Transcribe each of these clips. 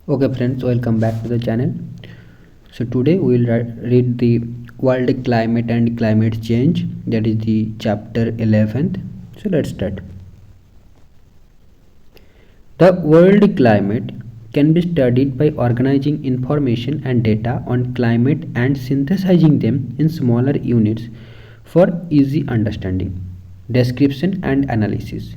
Okay friends, welcome back to the channel. So today we will read the world climate and climate change, that is the chapter 11th. So let's start. The world climate can be studied by organizing information and data on climate and synthesizing them in smaller units for easy understanding, description and analysis.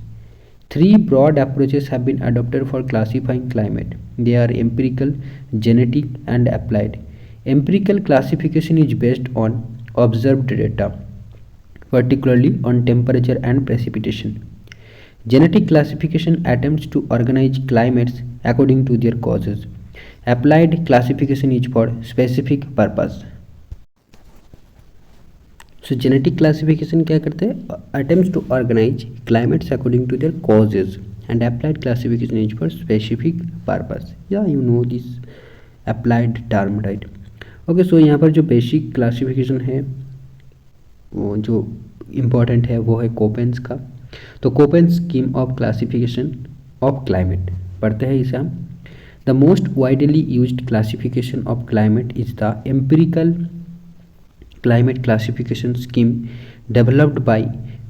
Three broad approaches have been adopted for classifying climate. They are empirical, genetic, and applied. Empirical classification is based on observed data, particularly on temperature and precipitation. Genetic classification attempts to organize climates according to their causes. Applied classification is for specific purpose. So genetic classification क्या करते हैं? Attempts to organize climates according to their causes, and applied classification is for specific purpose. Yeah, you know this applied term, right? Okay, so यहाँ पर जो basic classification है वो जो important है वो है कोपेन्स का. तो Koppen's scheme of classification of climate पढ़ते हैं इसे हम. The most widely used classification of climate is the empirical climate classification scheme developed by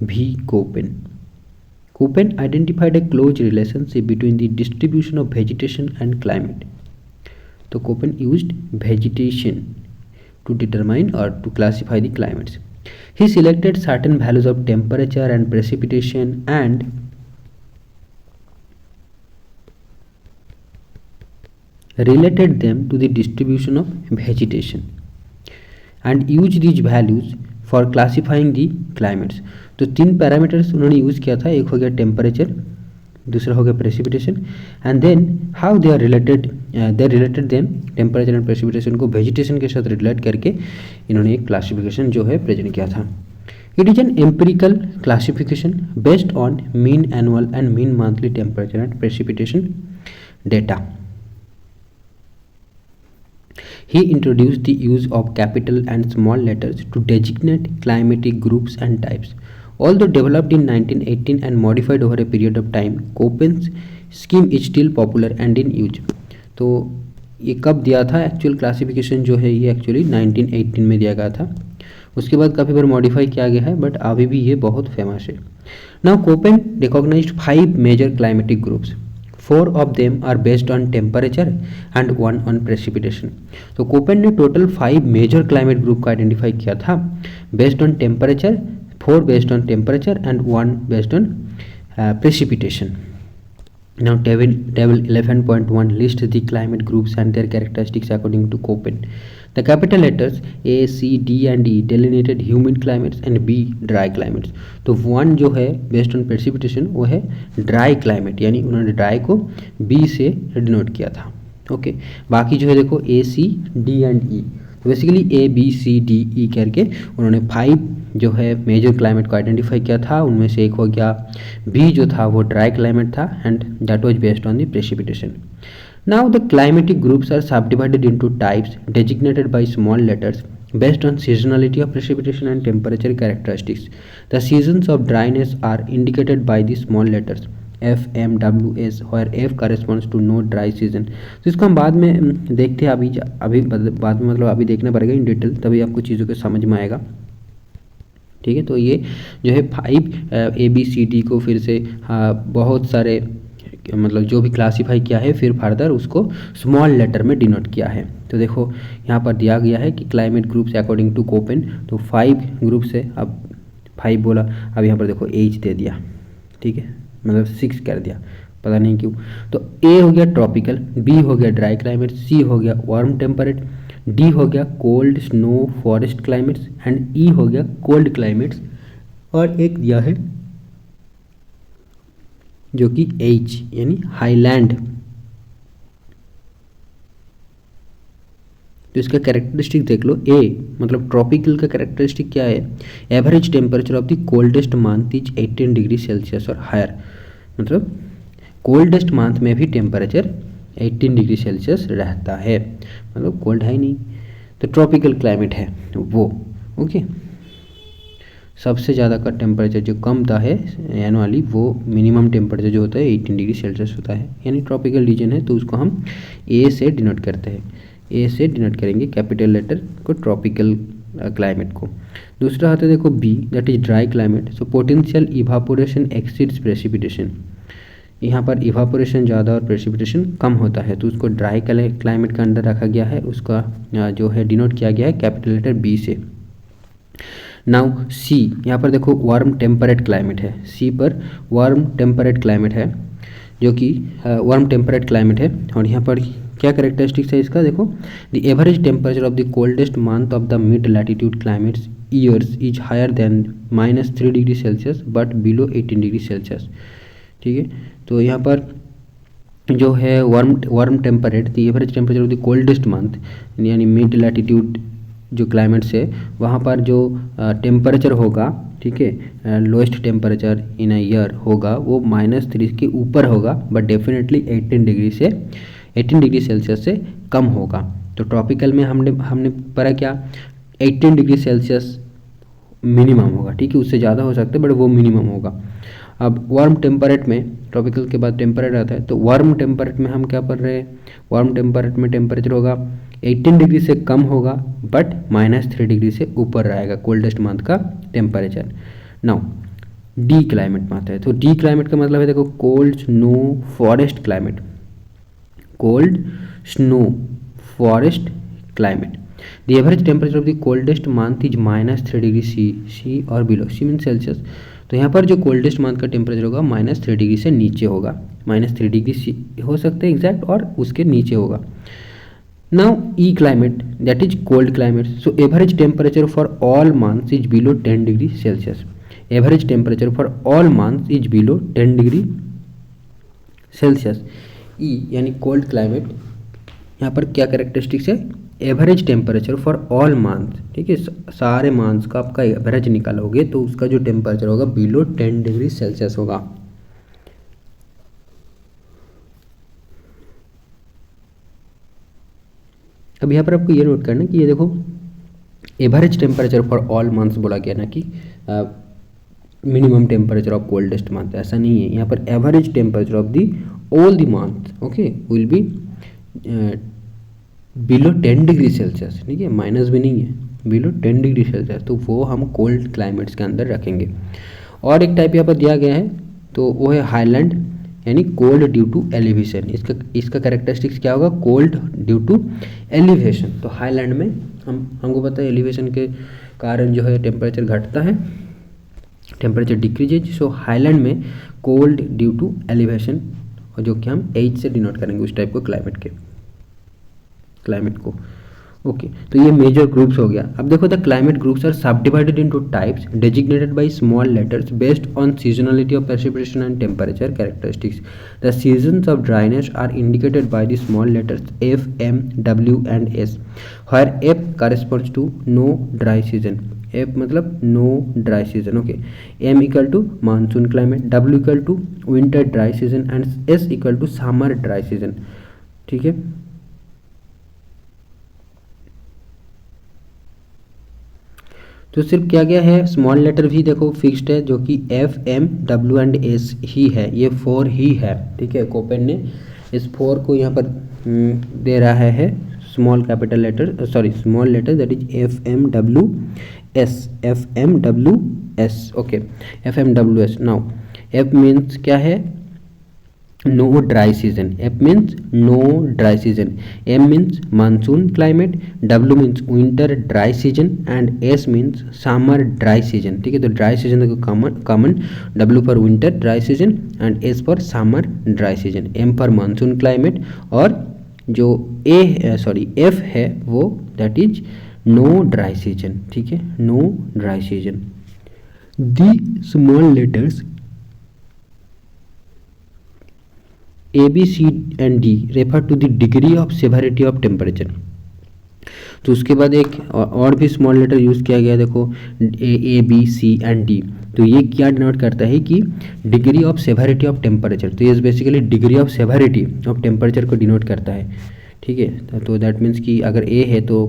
V. Koppen. Koppen identified a close relationship between the distribution of vegetation and climate. So Koppen used vegetation to determine or to classify the climates. He selected certain values of temperature and precipitation and related them to the distribution of vegetation and use these values for classifying the climates. तो तीन parameters उन्होंने use किया था. एक हो गया temperature, दूसरा हो गया precipitation, and then how they are related them temperature and precipitation को वेजिटेशन के साथ रिलेट करके इन्होंने एक क्लासिफिकेशन जो है प्रेजेंट किया था. It is an empirical classification based on mean annual and mean monthly temperature and precipitation data. He introduced the use of capital and small letters to designate climatic groups and types. Although developed in 1918 and modified over a period of time, Koppen's scheme is still popular and in use. तो ये कब दिया था actual classification जो है ये actually 1918 में दिया गया था. उसके बाद काफ़ी बार मॉडिफाई किया गया है बट अभी भी ये बहुत फेमस है. Now Köppen recognised 5 major climatic groups. 4 of them are based on temperature and 1 on precipitation. तो कोपेन ने टोटल 5 मेजर क्लाइमेट ग्रुप का आइडेंटिफाई किया था based on temperature, 4 based on temperature and 1 based on precipitation. Now table 11.1 lists the climate groups and their characteristics according to Koppen. The capital letters A, C, D and E delineated humid climates and B dry climates. तो 1 जो है based on precipitation वो है dry climate, यानी उन्होंने dry को B से denote किया था. ओके, बाकी जो है देखो A, C, D and E. तो basically A, B, C, D, E करके उन्होंने 5 जो है मेजर क्लाइमेट को आइडेंटिफाई किया था. उनमें से एक हो गया B जो था वो ड्राई क्लाइमेट था and that was based on the precipitation. Now the climatic groups are subdivided into types designated by small letters based on seasonality of precipitation and temperature characteristics. The seasons of dryness are indicated by the small letters F, M, W, S, where F corresponds to no dry season. तो इसको हम बाद में देखते हैं. अभी बाद में मतलब अभी देखना पड़ेगा इन डिटेल, तभी आपको चीज़ों को समझ में आएगा. ठीक है, तो ये जो है 5 ABCD को फिर से बहुत सारे मतलब जो भी क्लासीफाई किया है फिर फर्दर उसको स्मॉल लेटर में डिनोट किया है. तो देखो यहाँ पर दिया गया है कि climate groups according to Köppen, तो 5 ग्रुप्स है. अब 5 बोला, अब यहाँ पर देखो H दे दिया. ठीक है, मतलब 6 कर दिया, पता नहीं क्यों. तो A हो गया ट्रॉपिकल, B हो गया ड्राई क्लाइमेट, C हो गया वार्म टेम्परेट, D हो गया cold snow forest climates and E हो गया कोल्ड क्लाइमेट्स. और एक दिया है जो कि H यानी हाईलैंड. तो इसका कैरेक्टरिस्टिक देख लो. A मतलब ट्रॉपिकल का कैरेक्टरिस्टिक क्या है? Average temperature of the coldest month is 18 degree Celsius और हायर. मतलब कोल्डेस्ट मंथ में भी टेम्परेचर 18 डिग्री सेल्सियस रहता है, मतलब कोल्ड है ही नहीं, तो ट्रॉपिकल क्लाइमेट है वो. ओके, सबसे ज़्यादा का टेम्परेचर जो कम था है एनुअली, वो मिनिमम टेम्परेचर जो होता है 18 डिग्री सेल्सियस होता है, यानी ट्रॉपिकल रीजन है तो उसको हम ए से डिनोट करते हैं, ए से डिनोट करेंगे कैपिटल लेटर को, ट्रॉपिकल क्लाइमेट को। दूसरा आता है देखो B, that is dry climate. So potential evaporation exceeds precipitation, यहाँ पर इवापोरेशन ज़्यादा और प्रेसिपिटेशन कम होता है तो उसको ड्राई क्लाइमेट के अंदर रखा गया है, उसका जो है डिनोट किया गया है कैपिटल लेटर बी से। नाउ सी, यहाँ पर देखो वार्म टेम्परेट क्लाइमेट है, सी पर वार्म टेम्परेट क्लाइमेट है, जो कि वार्म टेम्परेट क्लाइमेट है। और यहाँ पर क्या करेक्टरिस्टिक्स है इसका, देखो the average temperature of the coldest month of the mid latitude climates years is higher than -3 degree Celsius but below 18 degree Celsius. ठीक है, तो यहाँ पर जो है warm temperate the average temperature of the coldest month, यानी mid latitude जो climates है वहाँ पर जो टेम्परेचर होगा, ठीक है, lowest temperature in a year होगा वो -3 के ऊपर होगा, बट डेफिनेटली 18 डिग्री सेल्सियस से कम होगा। तो ट्रॉपिकल में हमने पढ़ा क्या, 18 डिग्री सेल्सियस मिनिमम होगा, ठीक है, उससे ज़्यादा हो सकता है बट वो मिनिमम होगा। अब वार्म टेम्परेट में, ट्रॉपिकल के बाद टेम्परेट आता है, तो वार्म टेम्परेट में हम क्या पढ़ रहे हैं, वार्म टेम्परेट में टेम्परेचर होगा 18 डिग्री से कम होगा बट -3 डिग्री से ऊपर रहेगा कोल्डेस्ट मंथ का टेम्परेचर। नाउ डी क्लाइमेट में आता है, तो डी क्लाइमेट का मतलब है देखो cold snow forest climate, cold snow forest climate. The average temperature of the coldest month is -3 degree C और बिलो, सी मीन सेल्सियस। तो यहाँ पर जो कोल्डेस्ट मंथ का टेम्परेचर होगा -3 डिग्री से नीचे होगा, -3 डिग्री सी हो सकता है एग्जैक्ट, और उसके नीचे होगा। Now E climate, that is cold climate. So average temperature for all months is below 10 degree Celsius, average temperature for all months is below 10 degree Celsius. E यानी कोल्ड क्लाइमेट, यहाँ पर क्या कैरेक्टरिस्टिक्स है, average temperature for all month, ठीक है, सारे months का आपका एवरेज निकालोगे तो उसका जो टेम्परेचर होगा बिलो 10 डिग्री सेल्सियस होगा। अब यहाँ पर आपको ये नोट करना कि ये देखो average temperature for all months बोला गया ना कि minimum temperature of coldest month, ऐसा नहीं है, यहाँ पर average temperature of the all the month okay will be below 10 degree Celsius, ठीक है, माइनस भी नहीं है, बिलो 10 डिग्री सेल्सियस, तो वो हम कोल्ड क्लाइमेट्स के अंदर रखेंगे। और एक टाइप यहाँ पर दिया गया है तो वो है हाईलैंड, यानी कोल्ड ड्यू टू एलिवेशन। इसका कैरेक्टरिस्टिक्स क्या होगा, कोल्ड ड्यू टू एलिवेशन। तो हाईलैंड में हमको पता है एलिवेशन के कारण जो है टेम्परेचर घटता है, टेम्परेचर डिक्रीजेज। सो हाईलैंड में कोल्ड ड्यू टू एलिवेशन, और जो कि हम H से डिनोट करेंगे उस टाइप को क्लाइमेट को। ओके, तो ये मेजर ग्रुप्स हो गया। अब देखो the climate groups are subdivided into types designated by small letters based on seasonality of precipitation and temperature characteristics. The seasons of dryness are indicated by the small letters F, M, W and S, where F corresponds to no dry season, F मतलब no dry season, okay, M equal to monsoon climate, W equal to winter dry season and S equal to summer dry season, ठीक है। तो सिर्फ क्या गया है, small letter भी देखो फिक्स्ड है जो कि F, M, W and S ही है, ये 4 ही है, ठीक है। कोपेन ने इस 4 को यहाँ पर दे रहा है small capital letter, sorry small letter that is F, M, W, S, F, M, W, S, okay, F, M, W, S। Now F means क्या है, no dry season, F means no dry season, M means monsoon climate, W means winter dry season and S means summer dry season, ठीक है। तो dry season देखो common, W for winter dry season and S for summer dry season, M for monsoon climate, और जो F है वो that is no dry season, ठीक है, no dry season. The small letters A, B, C and D refer to the degree of severity of temperature. तो उसके बाद एक और भी स्मॉल लेटर यूज़ किया गया, देखो A, B, C and D। तो ये क्या डिनोट करता है कि degree of severity of temperature, तो ये basically degree of severity of temperature को डिनोट करता है, ठीक है। तो दैट मीन्स कि अगर A है तो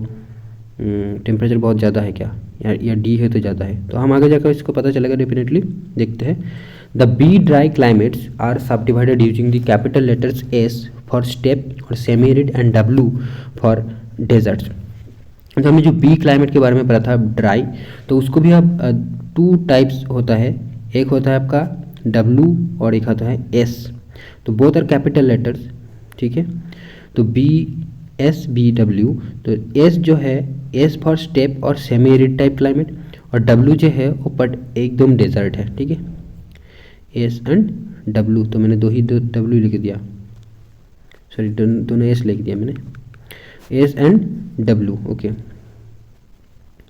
टेम्परेचर बहुत ज़्यादा है क्या, या डी है तो ज़्यादा है, तो हम आगे जाकर इसको पता चलेगा डेफिनेटली। देखते हैं। The B dry climates are subdivided using the capital letters S for steppe और semi arid and W for deserts. तो हमने जो बी क्लाइमेट के बारे में पढ़ा था ड्राई, तो उसको भी अब 2 टाइप्स होता है, एक होता है आपका डब्ल्यू और एक होता है एस। तो बोथ आर कैपिटल लेटर्स, ठीक है। तो बी एस बी डब्ल्यू, तो एस जो है एस फॉर स्टेप और सेमी एरिड टाइप क्लाइमेट, और डब्ल्यू जो है वो बट एकदम डेजर्ट है, ठीक है। एस एंड डब्ल्यू, तो मैंने दो डब्ल्यू लिख दिया, सॉरी दोनों एस लिख दिया मैंने, एस एंड डब्ल्यू, ओके।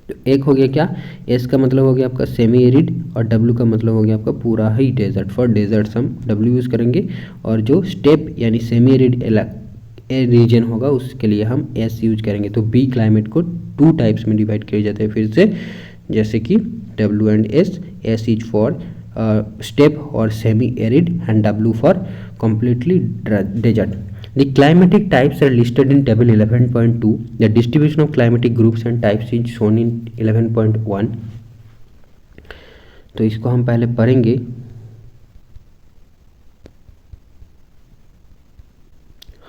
तो एक हो गया क्या, एस का मतलब हो गया आपका सेमी एरिड और डब्ल्यू का मतलब हो गया आपका पूरा ही डेजर्ट। फॉर डेजर्ट्स हम डब्ल्यू यूज़ करेंगे, और जो स्टेप यानी सेमी एरिड रीजन होगा उसके लिए हम एस यूज करेंगे। तो बी क्लाइमेट को 2 टाइप्स में डिवाइड किया जाता है फिर से, जैसे कि W and S. S is for steppe और semi arid and W for completely desert. The climatic types are listed in table 11.2. The distribution of climatic groups and types is shown in 11.1. तो इसको हम पहले पढ़ेंगे।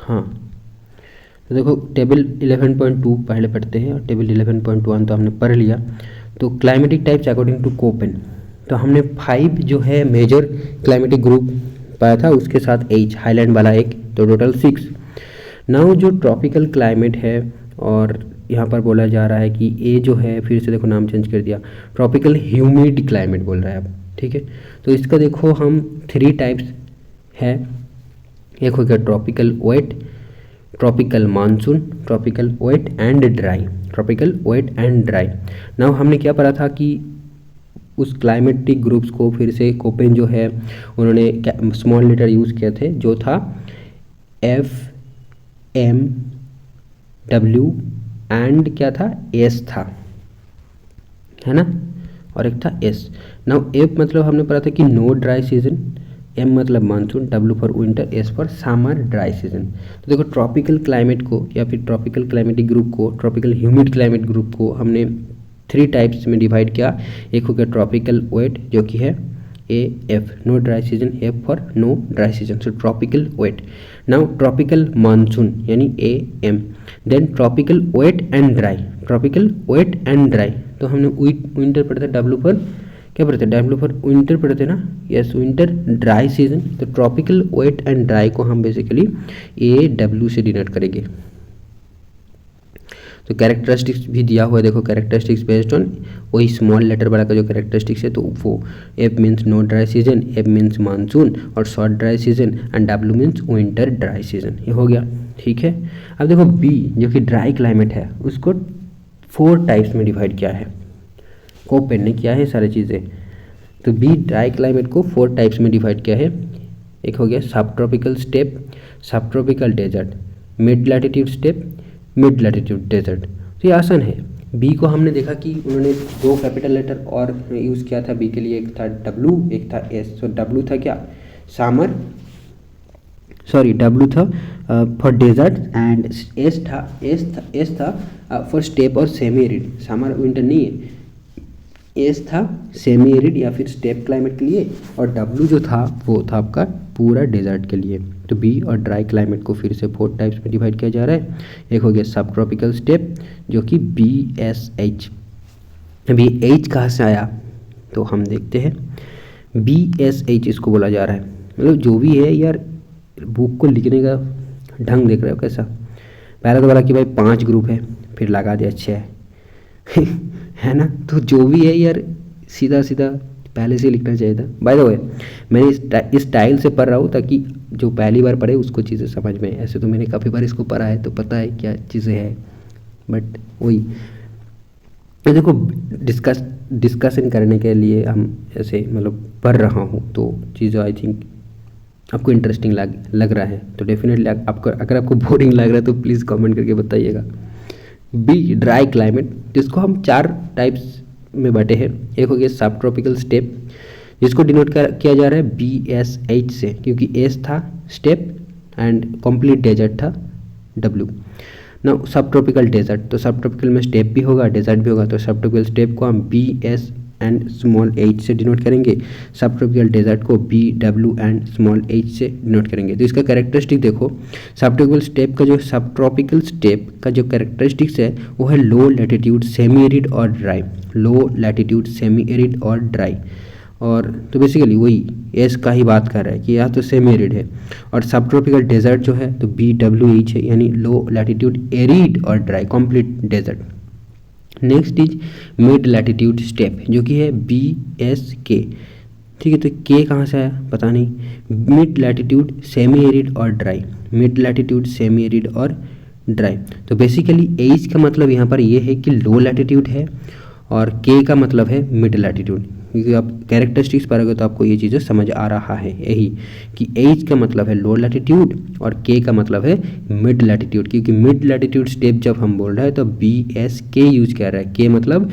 हाँ, तो देखो table 11.2 पहले पढ़ते हैं, और टेबल 11.1 तो हमने पढ़ लिया। तो climatic types according to Köppen, तो हमने 5 जो है मेजर क्लाइमेटिक ग्रुप पाया था, उसके साथ एच हाईलैंड वाला एक, तो टोटल 6। नाउ जो ट्रॉपिकल क्लाइमेट है, और यहाँ पर बोला जा रहा है कि ए जो है, फिर से देखो नाम चेंज कर दिया, ट्रॉपिकल ह्यूमिड क्लाइमेट बोल रहा है अब, ठीक है। तो इसका देखो हम 3 टाइप्स है, एक हो गया tropical wet, tropical monsoon, tropical wet and dry, tropical wet and dry. Now हमने क्या पढ़ा था कि उस क्लाइमेटिक ग्रुप्स को फिर से कोपेन जो है उन्होंने स्मॉल लेटर यूज़ किए थे, जो था एफ एम डब्ल्यू एंड क्या था, एस था, है ना, और एक था एस। नाउ एफ मतलब हमने पढ़ा था कि नो ड्राई सीजन, एम मतलब monsoon, W for winter, S for summer dry season. तो देखो ट्रॉपिकल क्लाइमेट को या फिर ट्रॉपिकल क्लाइमेटिक ग्रुप को, ट्रॉपिकल ह्यूमिड क्लाइमेट ग्रुप को हमने 3 टाइप्स में डिवाइड किया। एक हो गया ट्रॉपिकल वेट जो कि है A F, no dry season, F for no dry season, so tropical wet. Now tropical monsoon यानी A M, then tropical wet and dry, tropical wet and dry. तो हमने विंटर पढ़ते डब्ल्यू पर क्या पढ़ते, डब्ल्यू पर विंटर पढ़ते ना, यस विंटर ड्राई सीजन। तो ट्रॉपिकल वेट एंड ड्राई को हम बेसिकली ए डब्ल्यू से डिनोट करेंगे। तो कैरेक्टरिस्टिक्स भी दिया हुआ है, देखो कैरेक्टरिस्टिक्स बेस्ड ऑन वही स्मॉल लेटर वाला का जो कैरेक्टरिस्टिक्स है, तो वो F means no dry season, F means monsoon और short dry season, and W means winter dry season. ये हो गया, ठीक है। अब देखो बी जो कि ड्राई क्लाइमेट है, उसको 4 टाइप्स में डिवाइड किया है, कोपेन ने किया है सारी चीज़ें। तो बी ड्राई क्लाइमेट को 4 टाइप्स में डिवाइड किया है। एक हो गया subtropical steppe, subtropical desert, mid latitude steppe, mid latitude desert. तो ये आसान है। बी को हमने देखा कि उन्होंने 2 कैपिटल लेटर और यूज़ किया था बी के लिए, एक था डब्ल्यू, एक था एस। तो डब्ल्यू था क्या, समर, सॉरी डब्ल्यू था फॉर डेजर्ट, एंड एस था फॉर स्टेप और सेमी एरिड, समर विंटर नहीं है, एस था सेमी एरिड या फिर स्टेप क्लाइमेट के लिए, और डब्ल्यू जो था वो था आपका पूरा डेजर्ट के लिए। तो बी और ड्राई क्लाइमेट को फिर से 4 टाइप्स में डिवाइड किया जा रहा है। एक हो गया सब ट्रॉपिकल स्टेप जो कि B S H. B H कहाँ से आया, तो हम देखते हैं। बी एस एच इसको बोला जा रहा है, मतलब जो भी है यार, बुक को लिखने का ढंग देख रहे हो कैसा। पहले तो बोला कि भाई 5 ग्रुप है, फिर लगा दिया 6 है ना। तो जो भी है यार, सीधा सीधा पहले से लिखना चाहिए था। बाय द वे मैं इस स्टाइल से पढ़ रहा हूँ ताकि जो पहली बार पढ़े उसको चीज़ें समझ में। ऐसे तो मैंने काफ़ी बार इसको पढ़ा है तो पता है क्या चीज़ें हैं, बट वही तो देखो डिस्कशन करने के लिए हम ऐसे मतलब पढ़ रहा हूँ, तो चीज़ें आई थिंक आपको इंटरेस्टिंग लग रहा है। तो डेफिनेटली आपको अगर आपको बोरिंग लग रहा है तो प्लीज़ कमेंट करके बताइएगा। बी ड्राई क्लाइमेट, जिसको हम 4 टाइप्स में बांटे हैं। एक हो गया सब ट्रॉपिकल स्टेप, जिसको डिनोट किया जा रहा है बी एस एच से, क्योंकि एस था स्टेप एंड कंप्लीट डेजर्ट था डब्ल्यू। ना सब ट्रॉपिकल डेजर्ट, तो सब ट्रॉपिकल में स्टेप भी होगा, डेजर्ट भी होगा, तो सब ट्रॉपिकल स्टेप को हम B S and small H से डिनोट करेंगे, सब ट्रॉपिकल डेजर्ट को B W and small H से डिनोट करेंगे। तो इसका कैरेक्टरिस्टिक देखो, सब ट्रॉपिकल स्टेप का जो सब ट्रॉपिकल स्टेप का जो कैरेक्टरिस्टिक्स है वो है लो लैटिट्यूड सेमी एरिड और ड्राई, लो लैटिट्यूड सेमी एरिड और ड्राई। और तो बेसिकली वही एस का ही बात कर रहा है कि यहाँ तो सेमी एरिड है, और सब ट्रॉपिकल डेजर्ट जो है तो बी डब्ल्यू एच है, यानी लो लैटिट्यूड एरिड और dry complete desert. Next is mid latitude steppe जो कि है बी एस के, ठीक है। तो के कहाँ से आया पता नहीं, मिड लैटिट्यूड सेमी एरिड और dry, mid latitude semi arid और ड्राई। तो बेसिकली एच का मतलब यहाँ पर ये है कि लो लैटिट्यूड है, और के का मतलब है मिड लैटिट्यूड, क्योंकि आप कैरेक्टरिस्टिक्स पढ़ोगे तो आपको ये चीज़ें समझ आ रहा है यही कि एच का मतलब है लो लैटिट्यूड और के का मतलब है मिड लैटिट्यूड, क्योंकि मिड लैटिट्यूड स्टेप जब हम बोल रहे हैं तो बी एस के यूज कर रहा है, के मतलब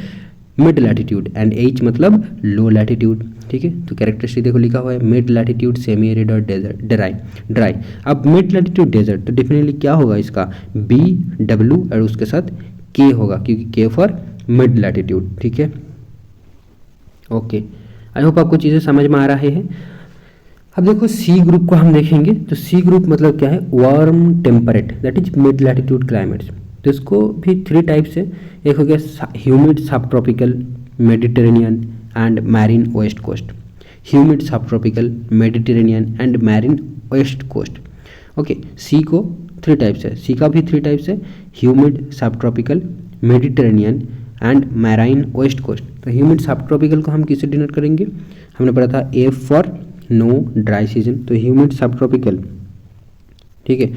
मिड लैटिट्यूड एंड एच मतलब लो लैटिट्यूड, ठीक है। तो कैरेक्टरिस्टिक देखो लिखा हुआ है मिड लैटिट्यूड सेमी एरिड और डेजर्ट ड्राई। अब मिड लैटिट्यूड डेजर्ट तो डेफिनेटली क्या होगा इसका बी डब्ल्यू और उसके साथ के होगा, क्योंकि के फॉर मिड लैटिट्यूड, ठीक है। ओके, आई होप आपको चीज़ें समझ में आ रहे हैं। अब देखो सी ग्रुप को हम देखेंगे, तो सी ग्रुप मतलब क्या है, warm temperate that is mid latitude climates. तो इसको भी 3 टाइप्स है, एक हो गया humid subtropical, Mediterranean and marine west coast, humid subtropical, Mediterranean and marine west coast. Okay, C को 3 टाइप्स है, सी का भी 3 टाइप्स है, humid subtropical, Mediterranean and marine west coast. तो ह्यूमिड सब ट्रॉपिकल को हम किससे denote करेंगे, हमने पढ़ा था F for no dry season, तो ह्यूमिड सब ट्रॉपिकल, ठीक है।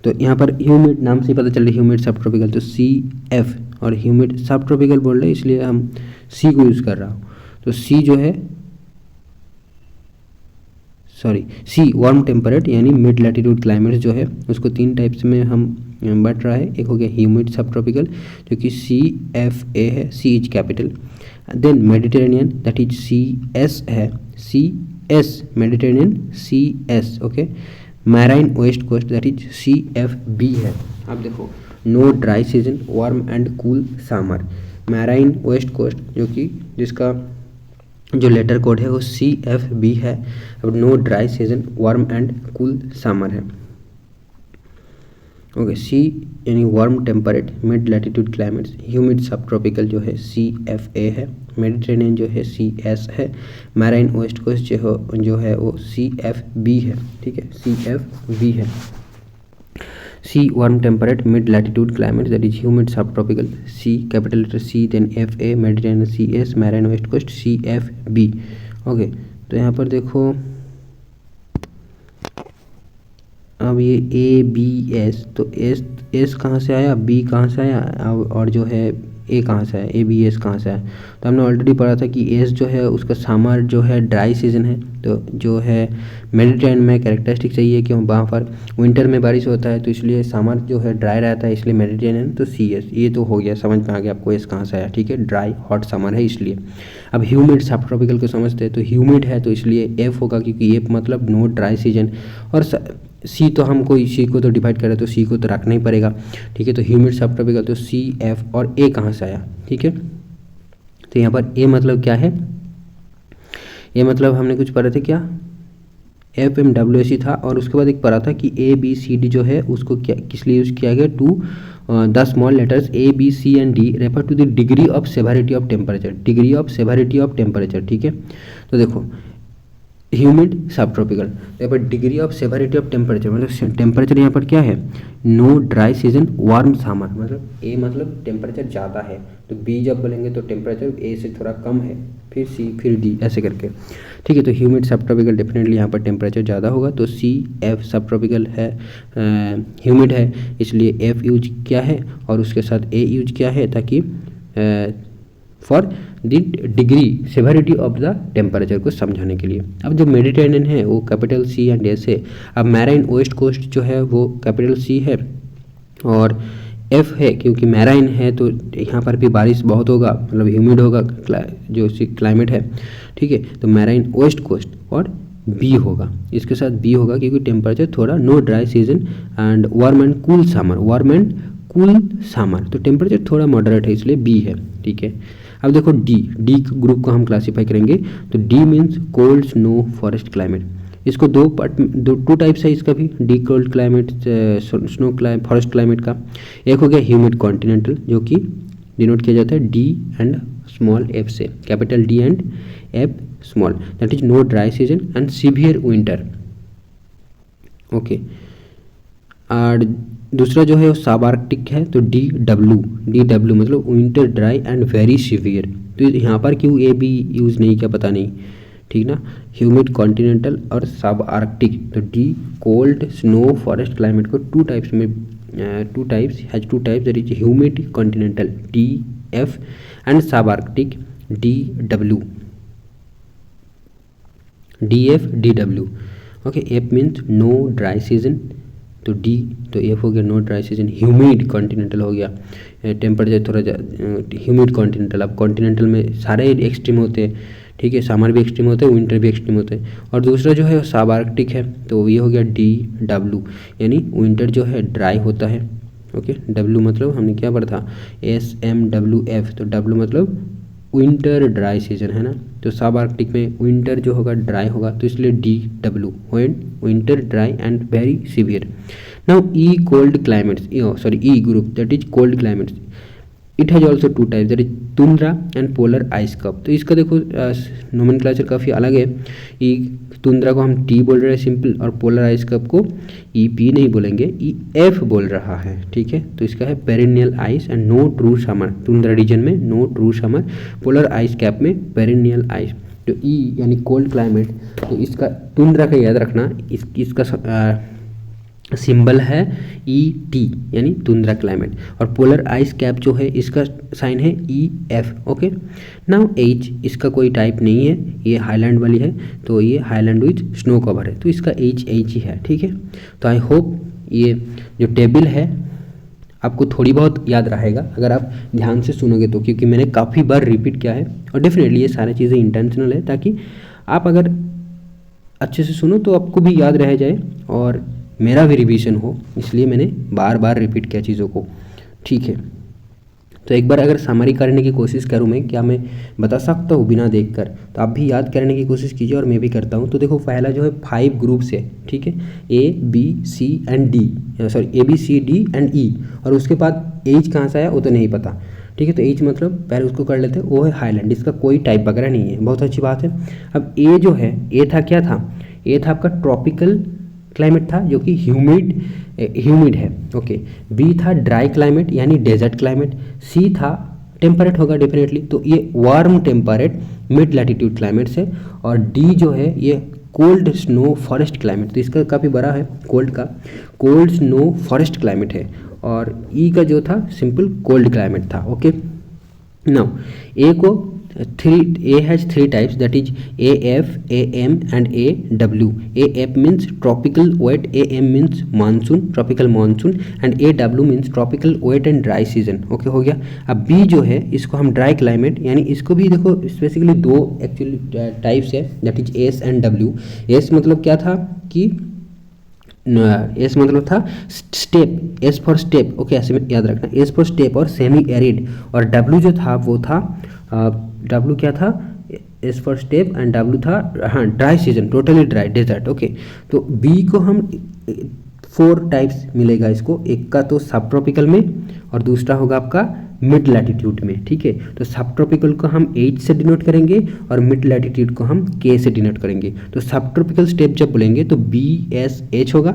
तो यहाँ पर ह्यूमिड नाम से ही पता चल रहा है ह्यूमिड सब ट्रॉपिकल, तो सी एफ, और ह्यूमिड सब ट्रॉपिकल बोल रहे हैं इसलिए हम सी को यूज़ कर रहा हूँ। तो सी जो है सी वार्म टेम्परेट यानी मिड लैटिट्यूड क्लाइमेट जो है उसको 3 टाइप्स में हम बांट रहा है। एक हो गया ह्यूमिड सब ट्रॉपिकल जो कि सी एफ ए है, C is capital, then Mediterranean that is C S है, C S Mediterranean C S, okay. Marine west coast that is C F B है। अब देखो no dry season, warm and cool summer, marine west coast जो कि जिसका जो letter code है वो सी एफ बी है। अब no dry season, warm and cool summer है, ओके। सी यानी warm temperate mid latitude climates, humid subtropical जो है सी एफ ए है, मेडिटेरेनियन जो है सी एस है, मैराइन वेस्ट कोस्ट जो है वो सी एफ बी है, ठीक है, सी एफ बी है। C warm temperate mid latitude climate that is humid subtropical, C capital letter C, then F A, Mediterranean C S, marine west coast C F B, okay. तो यहाँ पर देखो अब ये A B S, तो S कहाँ से आया, बी कहाँ से आया, और जो है ए कहाँ से आया, ए बी एस कहाँ से आया। तो हमने ऑलरेडी पढ़ा था कि एस जो है उसका समर जो है ड्राई सीजन है, तो जो है मेडिटेरेनियन में कैरेक्टरिस्टिक चाहिए कि वहाँ पर विंटर में बारिश होता है, तो इसलिए समर जो है ड्राई रहता है, इसलिए मेडिटेरेनियन तो सी एस, ये तो हो गया, समझ में आ गया आपको एस कहाँ से आया, ठीक है, ड्राई हॉट समर है इसलिए। अब ह्यूमिड सब ट्रॉपिकल को समझते हैं, तो ह्यूमिड है तो इसलिए एफ होगा, क्योंकि एफ मतलब नो ड्राई सीजन, और सी तो हमको सी को तो डिवाइड करें तो सी को तो रखना ही पड़ेगा, ठीक है। तो ह्यूमिड सब ट्रॉपिकल, तो सी एफ, और ए कहाँ से आया, ठीक है। तो यहाँ पर ए मतलब क्या है, ए मतलब हमने कुछ पढ़े थे क्या, एफ एम डब्ल्यू एस था, और उसके बाद एक पढ़ा था कि ए बी सी डी जो है उसको क्या किस लिए यूज़ किया गया, to the small letters A B C and D refer to the degree of severity of temperature, degree of severity of temperature, ठीक है। तो देखो ह्यूमिड सब ट्रॉपिकल, तो यहाँ पर degree of severity of temperature मतलब टेम्परेचर यहाँ पर क्या है, no dry season, warm summer, मतलब ए मतलब टेम्परेचर ज़्यादा है, तो बी जब बोलेंगे तो टेम्परेचर ए से थोड़ा कम है, फिर सी फिर डी ऐसे करके, ठीक है। तो ह्यूमिड सब ट्रॉपिकल डेफिनेटली यहाँ पर टेम्परेचर ज़्यादा होगा, तो सी एफ सब ट्रॉपिकल है, ह्यूमिड है इसलिए एफ यूज किया है और उसके साथ ए यूज किया है, ताकि for the degree severity of the temperature को समझाने के लिए। अब जो मेडिटेरेनियन है वो कैपिटल सी एंड एस है। अब मैराइन वेस्ट कोस्ट जो है वो कैपिटल सी है और एफ है, क्योंकि मैराइन है तो यहाँ पर भी बारिश बहुत होगा, मतलब ह्यूमिड होगा जो क्लाइमेट है, ठीक है। तो मैराइन वेस्ट कोस्ट और बी होगा, इसके साथ बी होगा क्योंकि टेम्परेचर थोड़ा no dry season and warm and cool summer, warm and cool summer, तो टेम्परेचर थोड़ा मॉडरेट है इसलिए बी है, ठीक है। अब देखो डी ग्रुप को हम क्लासीफाई करेंगे, तो D means cold snow forest climate. इसको टू टाइप्स है इसका भी, D cold climate snow forest climate का। एक हो गया ह्यूमिड कॉन्टिनेंटल, जो कि डिनोट किया जाता है डी एंड स्मॉल एफ से, capital D and F small, that is no dry season and severe winter, okay. और दूसरा जो है वो सब आर्कटिक है, तो डी डब्ल्यू मतलब winter dry and very severe. तो यहाँ पर क्यों ए बी यूज़ नहीं किया पता नहीं, ठीक ना। ह्यूमिड कॉन्टिनेंटल और सब आर्कटिक, तो D cold snow forest climate को टू टाइप्स में that is humid continental D F and subarctic D W, D F D W, okay. F means no dry season, तो D, तो F हो गया no dry season. Humid continental हो गया, temperature थोड़ा humid continental. अब continental में सारे एक्सट्रीम होते हैं, ठीक है, समर भी एक्सट्रीम होते हैं, विंटर भी एक्सट्रीम होते हैं। और दूसरा जो है सब आर्कटिक है, तो ये हो गया डी डब्ल्यू, यानी विंटर जो है ड्राई होता है, ओके। डब्ल्यू मतलब हमने क्या पढ़ा था, एस एम डब्ल्यू एफ, तो डब्ल्यू मतलब विंटर ड्राई सीजन है ना। तो सब आर्कटिक में विंटर जो होगा ड्राई होगा, तो इसलिए D W, when winter dry and very severe. Now E cold climates, E group that is cold climates, it has also to types that is tundra and polar ice cup. तो इसका देखो nomenclature काफ़ी अलग है। ई tundra को हम T बोल रहे हैं सिंपल, और पोलर आइस कप को ई पी नहीं बोलेंगे, ई एफ बोल रहा है, ठीक है। तो इसका है perennial ice and no true summer, tundra region में no true summer, polar ice cap में पेरिनियल आइस। तो ई यानी कोल्ड क्लाइमेट, तो इसका तुंद्रा का याद रखना, इसका सिंबल है ई टी यानी तुंद्रा क्लाइमेट, और पोलर आइस कैप जो है इसका साइन है E F, okay. Now H, इसका कोई टाइप नहीं है, ये हाईलैंड वाली है, तो ये हाईलैंड विथ स्नो कवर है, तो इसका एच ही है, ठीक है। तो आई होप ये जो टेबल है आपको थोड़ी बहुत याद रहेगा अगर आप ध्यान से सुनोगे तो, क्योंकि मैंने काफ़ी बार रिपीट किया है, और डेफिनेटली ये सारी चीज़ें इंटेंशनल है ताकि आप अगर अच्छे से सुनो तो आपको भी याद रह जाए और मेरा भी रिवीजन हो, इसलिए मैंने बार बार रिपीट किया चीज़ों को, ठीक है। तो एक बार अगर समरी करने की कोशिश करूँ मैं, क्या मैं बता सकता हूँ बिना देखकर, तो आप भी याद करने की कोशिश कीजिए और मैं भी करता हूँ। तो देखो पहला जो है 5 ग्रुप्स है, ठीक है, A B C and D, sorry A B C D and E, और उसके बाद एच कहाँ से आया वो तो नहीं पता, ठीक है। तो एच मतलब पहले उसको कर लेते हैं, वो है हाईलैंड, इसका कोई टाइप वगैरह नहीं है, बहुत अच्छी बात है। अब ए जो है, ए था क्या था, ए था आपका ट्रॉपिकल क्लाइमेट था जो कि ह्यूमिड है, ओके। बी था ड्राई क्लाइमेट यानी डेजर्ट क्लाइमेट। सी था टेम्परेट होगा डेफिनेटली, तो ये warm temperate mid latitude climates है। और डी जो है ये कोल्ड स्नो फॉरेस्ट क्लाइमेट, तो इसका काफ़ी बड़ा है, कोल्ड स्नो फॉरेस्ट क्लाइमेट है। और ई का जो था सिंपल कोल्ड क्लाइमेट था, ओके। नाउ ए को A has 3 types, that is AF, AM and AW. AF means tropical wet, AM means monsoon, tropical monsoon, and AW means tropical wet and dry season. Okay हो गया। अब B जो है इसको हम dry climate, यानी इसको भी देखो स्पेसिफिकली 2 एक्चुअली टाइप्स है, that is S and W. S मतलब क्या था कि एस मतलब था steppe, S for steppe, okay, ऐसे में याद रखना, एस फॉर स्टेप और सेमी एरिड। और डब्ल्यू जो था वो था डब्ल्यू क्या था, S for steppe, and W था हाँ dry season, totally dry desert, okay. तो बी को हम 4 टाइप्स मिलेगा इसको, एक का तो सब ट्रॉपिकल में और दूसरा होगा आपका मिड लैटिट्यूड में, ठीक है। तो सब ट्रॉपिकल को हम H से डिनोट करेंगे और मिड लैटिट्यूड को हम K से डिनोट करेंगे। तो सब ट्रॉपिकल स्टेप जब बोलेंगे तो BSH होगा,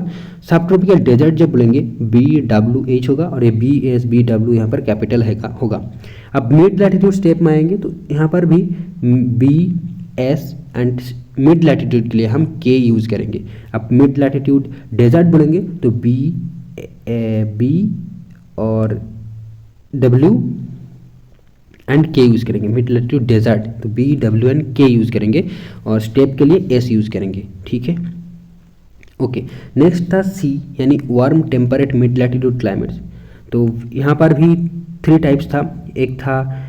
सब ट्रॉपिकल डेजर्ट जब बोलेंगे BWH होगा, और ये BSBW यहाँ पर कैपिटल है का होगा। अब मिड लैटिट्यूड स्टेप में आएंगे तो यहाँ पर भी BS एंड मिड लैटिट्यूड के लिए हम K यूज़ करेंगे। अब मिड लैटिट्यूड डेजर्ट बोलेंगे तो B और W एंड K यूज़ करेंगे। मिड लैटिट्यूड डेजर्ट तो B W and K use करेंगे, और स्टेप के लिए S यूज़ करेंगे, ठीक है, ओके। नेक्स्ट था C यानी warm temperate mid latitude climates. तो यहाँ पर भी 3 टाइप्स था, एक था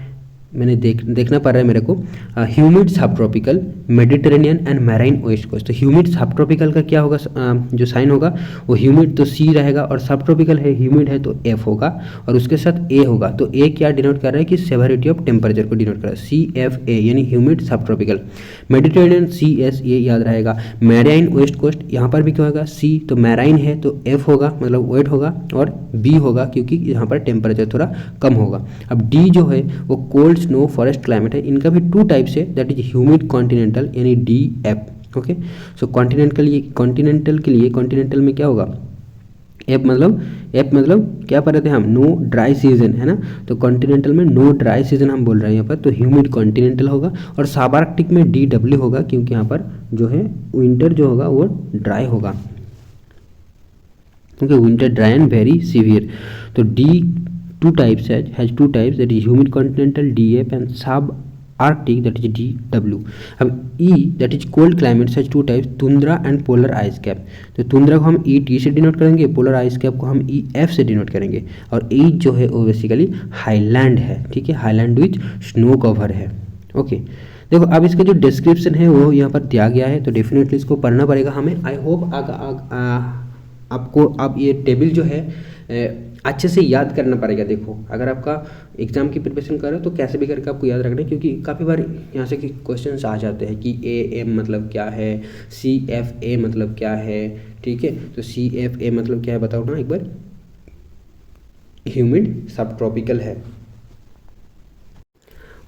मैंने देखना पड़ रहा है मेरे को। Humid subtropical, Mediterranean and marine west coast. तो ह्यूमिड सब ट्रॉपिकल का क्या होगा, जो साइन होगा वो ह्यूमिड तो सी रहेगा, और सब ट्रॉपिकल है ह्यूमिड है तो एफ होगा, और उसके साथ ए होगा। तो ए क्या डिनोट कर रहा है कि सेवरिटी ऑफ टेम्परेचर को डिनोट कर रहा है, सी एफ ए यानी humid subtropical. Mediterranean C S, ये याद रहेगा। मैराइन वेस्ट कोस्ट, यहाँ पर भी क्या होगा सी, तो मैराइन है तो एफ होगा मतलब वेट होगा, और बी होगा क्योंकि यहाँ पर टेम्परेचर थोड़ा कम होगा। अब डी जो है वो कोल्ड स्नो फॉरेस्ट क्लाइमेट है। इनका भी टू टाइप्स है, दैट इज ह्यूमिड कॉन्टिनेंटल यानी डी एफ। ओके, सो कॉन्टिनेंटल के लिए कॉन्टिनेंटल में क्या होगा, एफ मतलब क्या पढ़ रहे थे हम, नो ड्राई सीजन है ना। तो कॉन्टिनेंटल में नो ड्राई सीजन हम बोल रहे हैं यहाँ पर, तो ह्यूमिड कॉन्टिनेंटल होगा। और साबार्कटिक में डी डब्ल्यू होगा क्योंकि यहाँ पर जो है विंटर जो होगा वो ड्राई होगा, क्योंकि winter dry and very severe. तो D two types has two types, that is humid continental DF and subarctic that is DW. अब E that is cold climates has two types, tundra and polar ice cap. तो tundra को हम ET से denote करेंगे, polar ice cap को हम EF से denote करेंगे, और E जो है वो बेसिकली हाईलैंड है, ठीक है, हाईलैंड विच स्नो कवर है। ओके देखो अब इसका जो डिस्क्रिप्शन है वो यहाँ पर दिया गया है, तो डेफिनेटली इसको पढ़ना पड़ेगा हमें। आई होप आपको अब ये टेबल जो है अच्छे से याद करना पड़ेगा। देखो अगर आपका एग्जाम की प्रिपरेशन कर रहे हो तो कैसे भी करके आपको याद रखना है, क्योंकि काफ़ी बार यहाँ से क्वेश्चंस आ जाते हैं कि ए एम मतलब क्या है, सी एफ ए मतलब क्या है, ठीक है। तो सी एफ ए मतलब क्या है बताओ ना एक बार, ह्यूमिड सब ट्रॉपिकल है।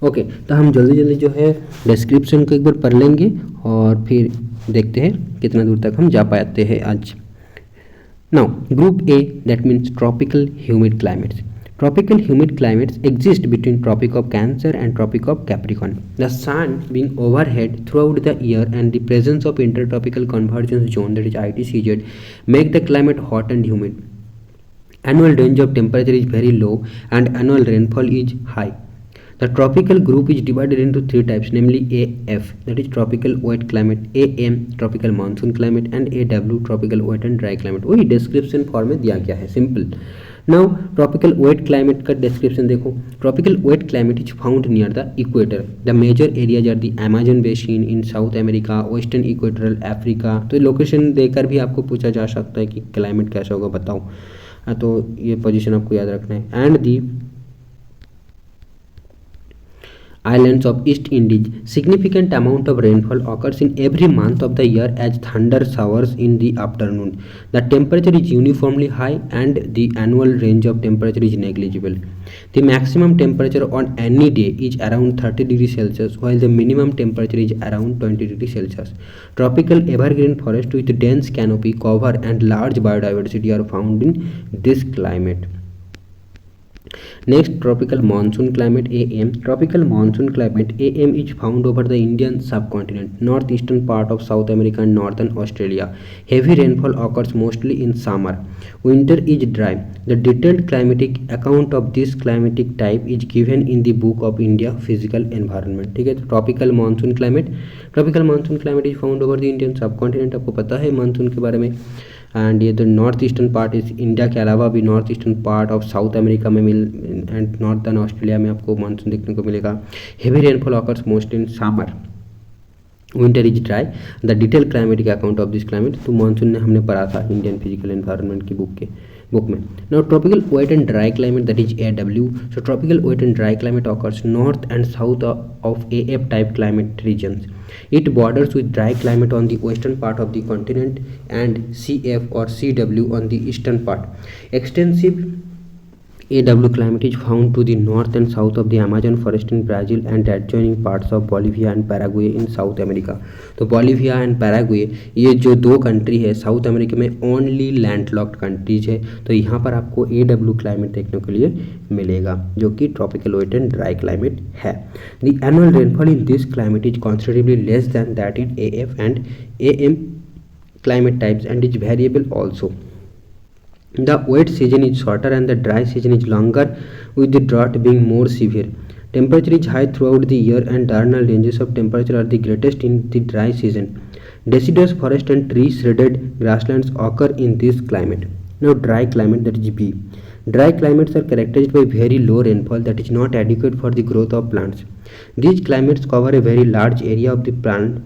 ओके तो हम जल्दी जो है डिस्क्रिप्शन को एक बार पढ़ लेंगे और फिर देखते हैं कितना दूर तक हम जा पाते हैं आज। Now, Group A, that means tropical humid climates. Tropical humid climates exist between Tropic of Cancer and Tropic of Capricorn. The sun being overhead throughout the year and the presence of intertropical convergence zone, that is ITCZ, make the climate hot and humid. Annual range of temperature is very low and annual rainfall is high. The tropical group is divided into three types, namely AF, that is tropical wet climate, AM tropical monsoon climate, and AW tropical wet and dry climate. वही description form में दिया गया है, simple. Now tropical wet climate का description देखो। Tropical wet climate is found near the equator. The major areas are the Amazon basin in South America, western equatorial Africa. तो location देकर भी आपको पूछा जा सकता है कि क्लाइमेट कैसा होगा बताओ, तो ये पोजीशन आपको याद रखना है। And the islands of East Indies, significant amount of rainfall occurs in every month of the year as thunder showers in the afternoon. The temperature is uniformly high and the annual range of temperature is negligible. The maximum temperature on any day is around 30 degrees Celsius while the minimum temperature is around 20 degrees Celsius. Tropical evergreen forest with dense canopy cover and large biodiversity are found in this climate. Next, tropical monsoon climate AM. Tropical monsoon climate AM is found over the Indian subcontinent, northeastern part of South America and northern Australia. Heavy rainfall occurs mostly in summer. Winter is dry. The detailed climatic account of this climatic type is given in the book of India Physical Environment. ठीक है, तो tropical monsoon climate is found over the Indian subcontinent. आपको पता है monsoon के बारे में। And ये तो नॉर्थ ईस्टर्न पार्ट इस इंडिया के अलावा भी north eastern part of south America में एंड नॉर्थर्न ऑस्ट्रेलिया में आपको मानसून देखने को मिलेगा। Heavy rainfall occurs most in summer, winter is dry. The detail climatic account of this climate, तो मानसून ने हमने पढ़ा था इंडियन फिजिकल एनवायरनमेंट की बुक में। Now tropical wet and dry climate, that is AW. So tropical wet and dry climate occurs north and south of AF type climate regions. It borders with dry climate on the western part of the continent and CF or CW on the eastern part. Extensive AW climate is found to the north and south of the Amazon forest in Brazil and adjoining parts of Bolivia and Paraguay in South America. तो Bolivia and Paraguay ये जो दो country है south America में only landlocked countries है, तो यहाँ पर आपको AW क्लाइमेट देखने के लिए मिलेगा जो कि tropical wet and dry climate है. The annual rainfall in this climate is considerably less than that in AF and AM climate types and is variable also. The wet season is shorter and the dry season is longer, with the drought being more severe. Temperature is high throughout the year and diurnal ranges of temperature are the greatest in the dry season. Deciduous forest and tree shredded grasslands occur in this climate. Now dry climate, that is B. Dry climates are characterized by very low rainfall that is not adequate for the growth of plants. These climates cover a very large area of the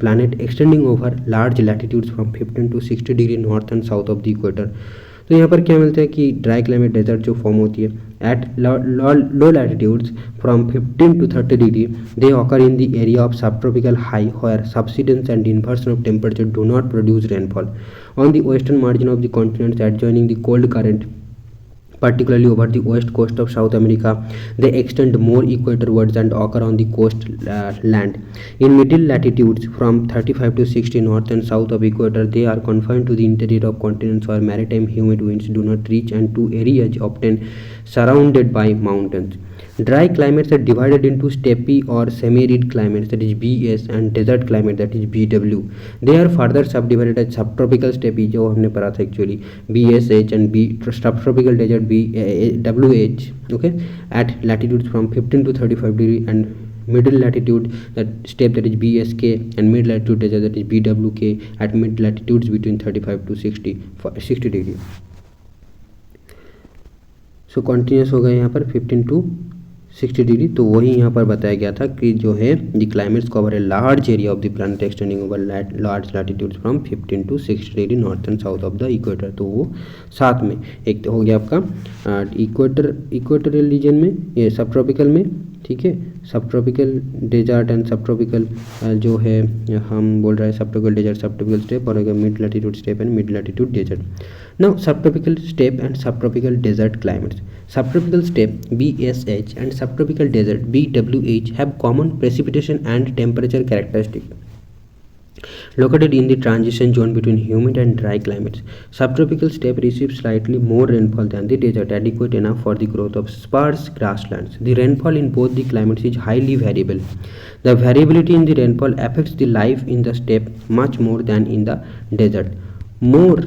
planet extending over large latitudes from 15 to 60 degree north and south of the equator. तो यहाँ पर क्या मिलता है कि dry climate desert जो form होती है at low latitudes from 15 to 30 degree they occur in the area of subtropical high where subsidence and inversion of temperature do not produce rainfall. On the western margin of the continents adjoining the cold current, particularly over the west coast of South America, they extend more equatorwards and occur on the coast land. In middle latitudes from 35 to 60 north and south of equator, they are confined to the interior of continents where maritime humid winds do not reach and to areas often surrounded by mountains. Dry climates are divided into steppe or semi-arid climates, that is BS, and desert climate, that is BW. They are further subdivided as subtropical steppe जो हमने पढ़ा था actually BSH and B subtropical desert WH, okay, at latitudes from 15 to 35 degree, and middle latitude that steppe, that is BSK, and mid latitude desert, that is BWK, at mid latitudes between 35 to 60 degree. So continuous हो गए यहाँ पर 15 to 60 degree. तो वही यहाँ पर बताया गया था कि जो है the climates cover a large area of the planet extending over large latitudes from 15 to 60 degree north and south of the equator. तो वो साथ में एक तो हो गया आपका इक्वेटोरियल रीजन में, ये सब ट्रॉपिकल में, ठीक है, subtropical desert and subtropical जो है हम बोल रहे हैं subtropical desert, subtropical steppe और mid latitude steppe and mid latitude desert. Now subtropical steppe and subtropical desert climates. Subtropical steppe BSH and subtropical desert BWH have common precipitation and temperature characteristics. Located in the transition zone between humid and dry climates, subtropical steppe receives slightly more rainfall than the desert, adequate enough for the growth of sparse grasslands. The rainfall in both the climates is highly variable. The variability in the rainfall affects the life in the steppe much more than in the desert. More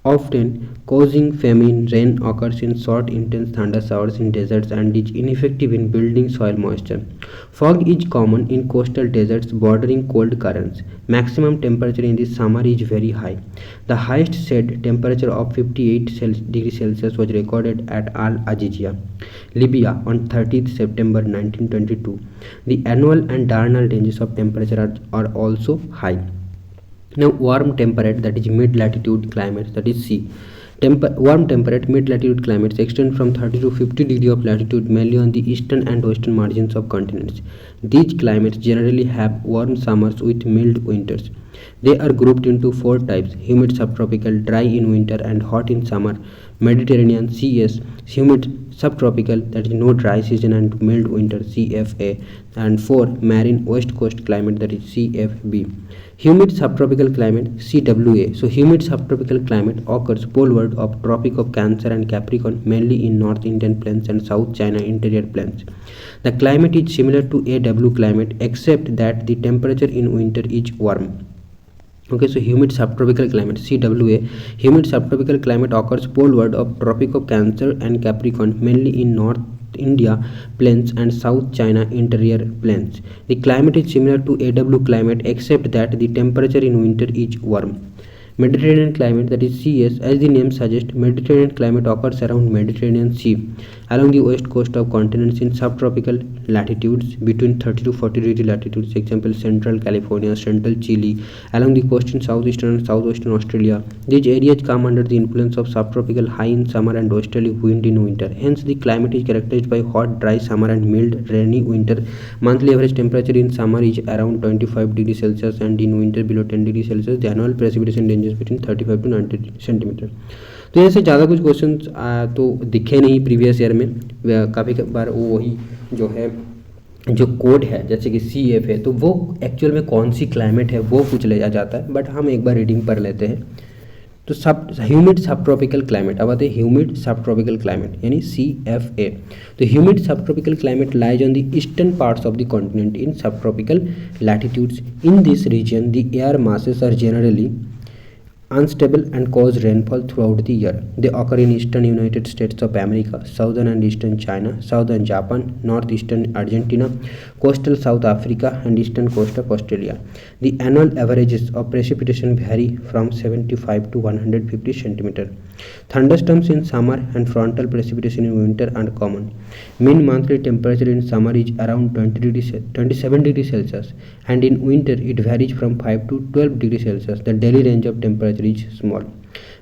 often causing famine, rain occurs in short intense thunder showers in deserts and is ineffective in building soil moisture. Fog is common in coastal deserts bordering cold currents. Maximum temperature in the summer is very high. The highest said temperature of 58 degrees Celsius was recorded at Al Azizia, Libya on 30th September 1922. The annual and diurnal ranges of temperature are also high. Now warm temperate, that is mid latitude climates, that is C. Warm temperate mid latitude climates extend from 30 to 50 degree of latitude mainly on the eastern and western margins of continents. These climates generally have warm summers with mild winters. They are grouped into four types: humid subtropical, dry in winter and hot in summer; Mediterranean CS, humid subtropical, that is no dry season and mild winter, CFA; and 4 marine west coast climate, that is CFB. Humid subtropical climate, CWA. So humid subtropical climate occurs poleward of Tropic of Cancer and Capricorn, mainly in North Indian plains and South China interior plains. The climate is similar to AW climate except that the temperature in winter is warm. Okay, so humid subtropical climate, CWA. Humid subtropical climate occurs poleward of Tropic of Cancer and Capricorn, mainly in North India plains and South China interior plains. The climate is similar to AW climate except that the temperature in winter is warm. Mediterranean climate, that is CS. As the name suggests, Mediterranean climate occurs around Mediterranean Sea along the west coast of continents in subtropical latitudes between 30 to 40 degree latitudes, example central California, central Chile, along the coast in southeastern and southwestern Australia. These areas come under the influence of subtropical high in summer and westerly wind in winter. Hence the climate is characterized by hot dry summer and mild rainy winter. Monthly average temperature in summer is around 25 degrees Celsius and in winter below 10 degrees Celsius. The annual precipitation ranges between 35 to 90 centimeter. तो ऐसे ज़्यादा कुछ question तो दिखे नहीं previous year में, काफ़ी बार वो वही जो है जो कोड है जैसे कि CF है तो वो एक्चुअल में कौन सी क्लाइमेट है वो पूछ लिया जाता है, बट हम एक बार रीडिंग कर लेते हैं. तो सब ह्यूमिड सब ट्रॉपिकल क्लाइमेट, अब आते हैं ह्यूमिड सब ट्रॉपिकल क्लाइमेट यानी CFA. तो humid subtropical climate lies on the eastern parts of the continent in subtropical latitudes. In this region the air masses are generally unstable and cause rainfall throughout the year. They occur in eastern United States of America, southern and eastern China, southern Japan, northeastern Argentina, coastal South Africa, and eastern coast of Australia. The annual averages of precipitation vary from 75 to 150 centimeter. Thunderstorms in summer and frontal precipitation in winter are common. Mean monthly temperature in summer is around 27 degrees Celsius, and in winter it varies from 5 to 12 degrees Celsius. The daily range of temperature is small.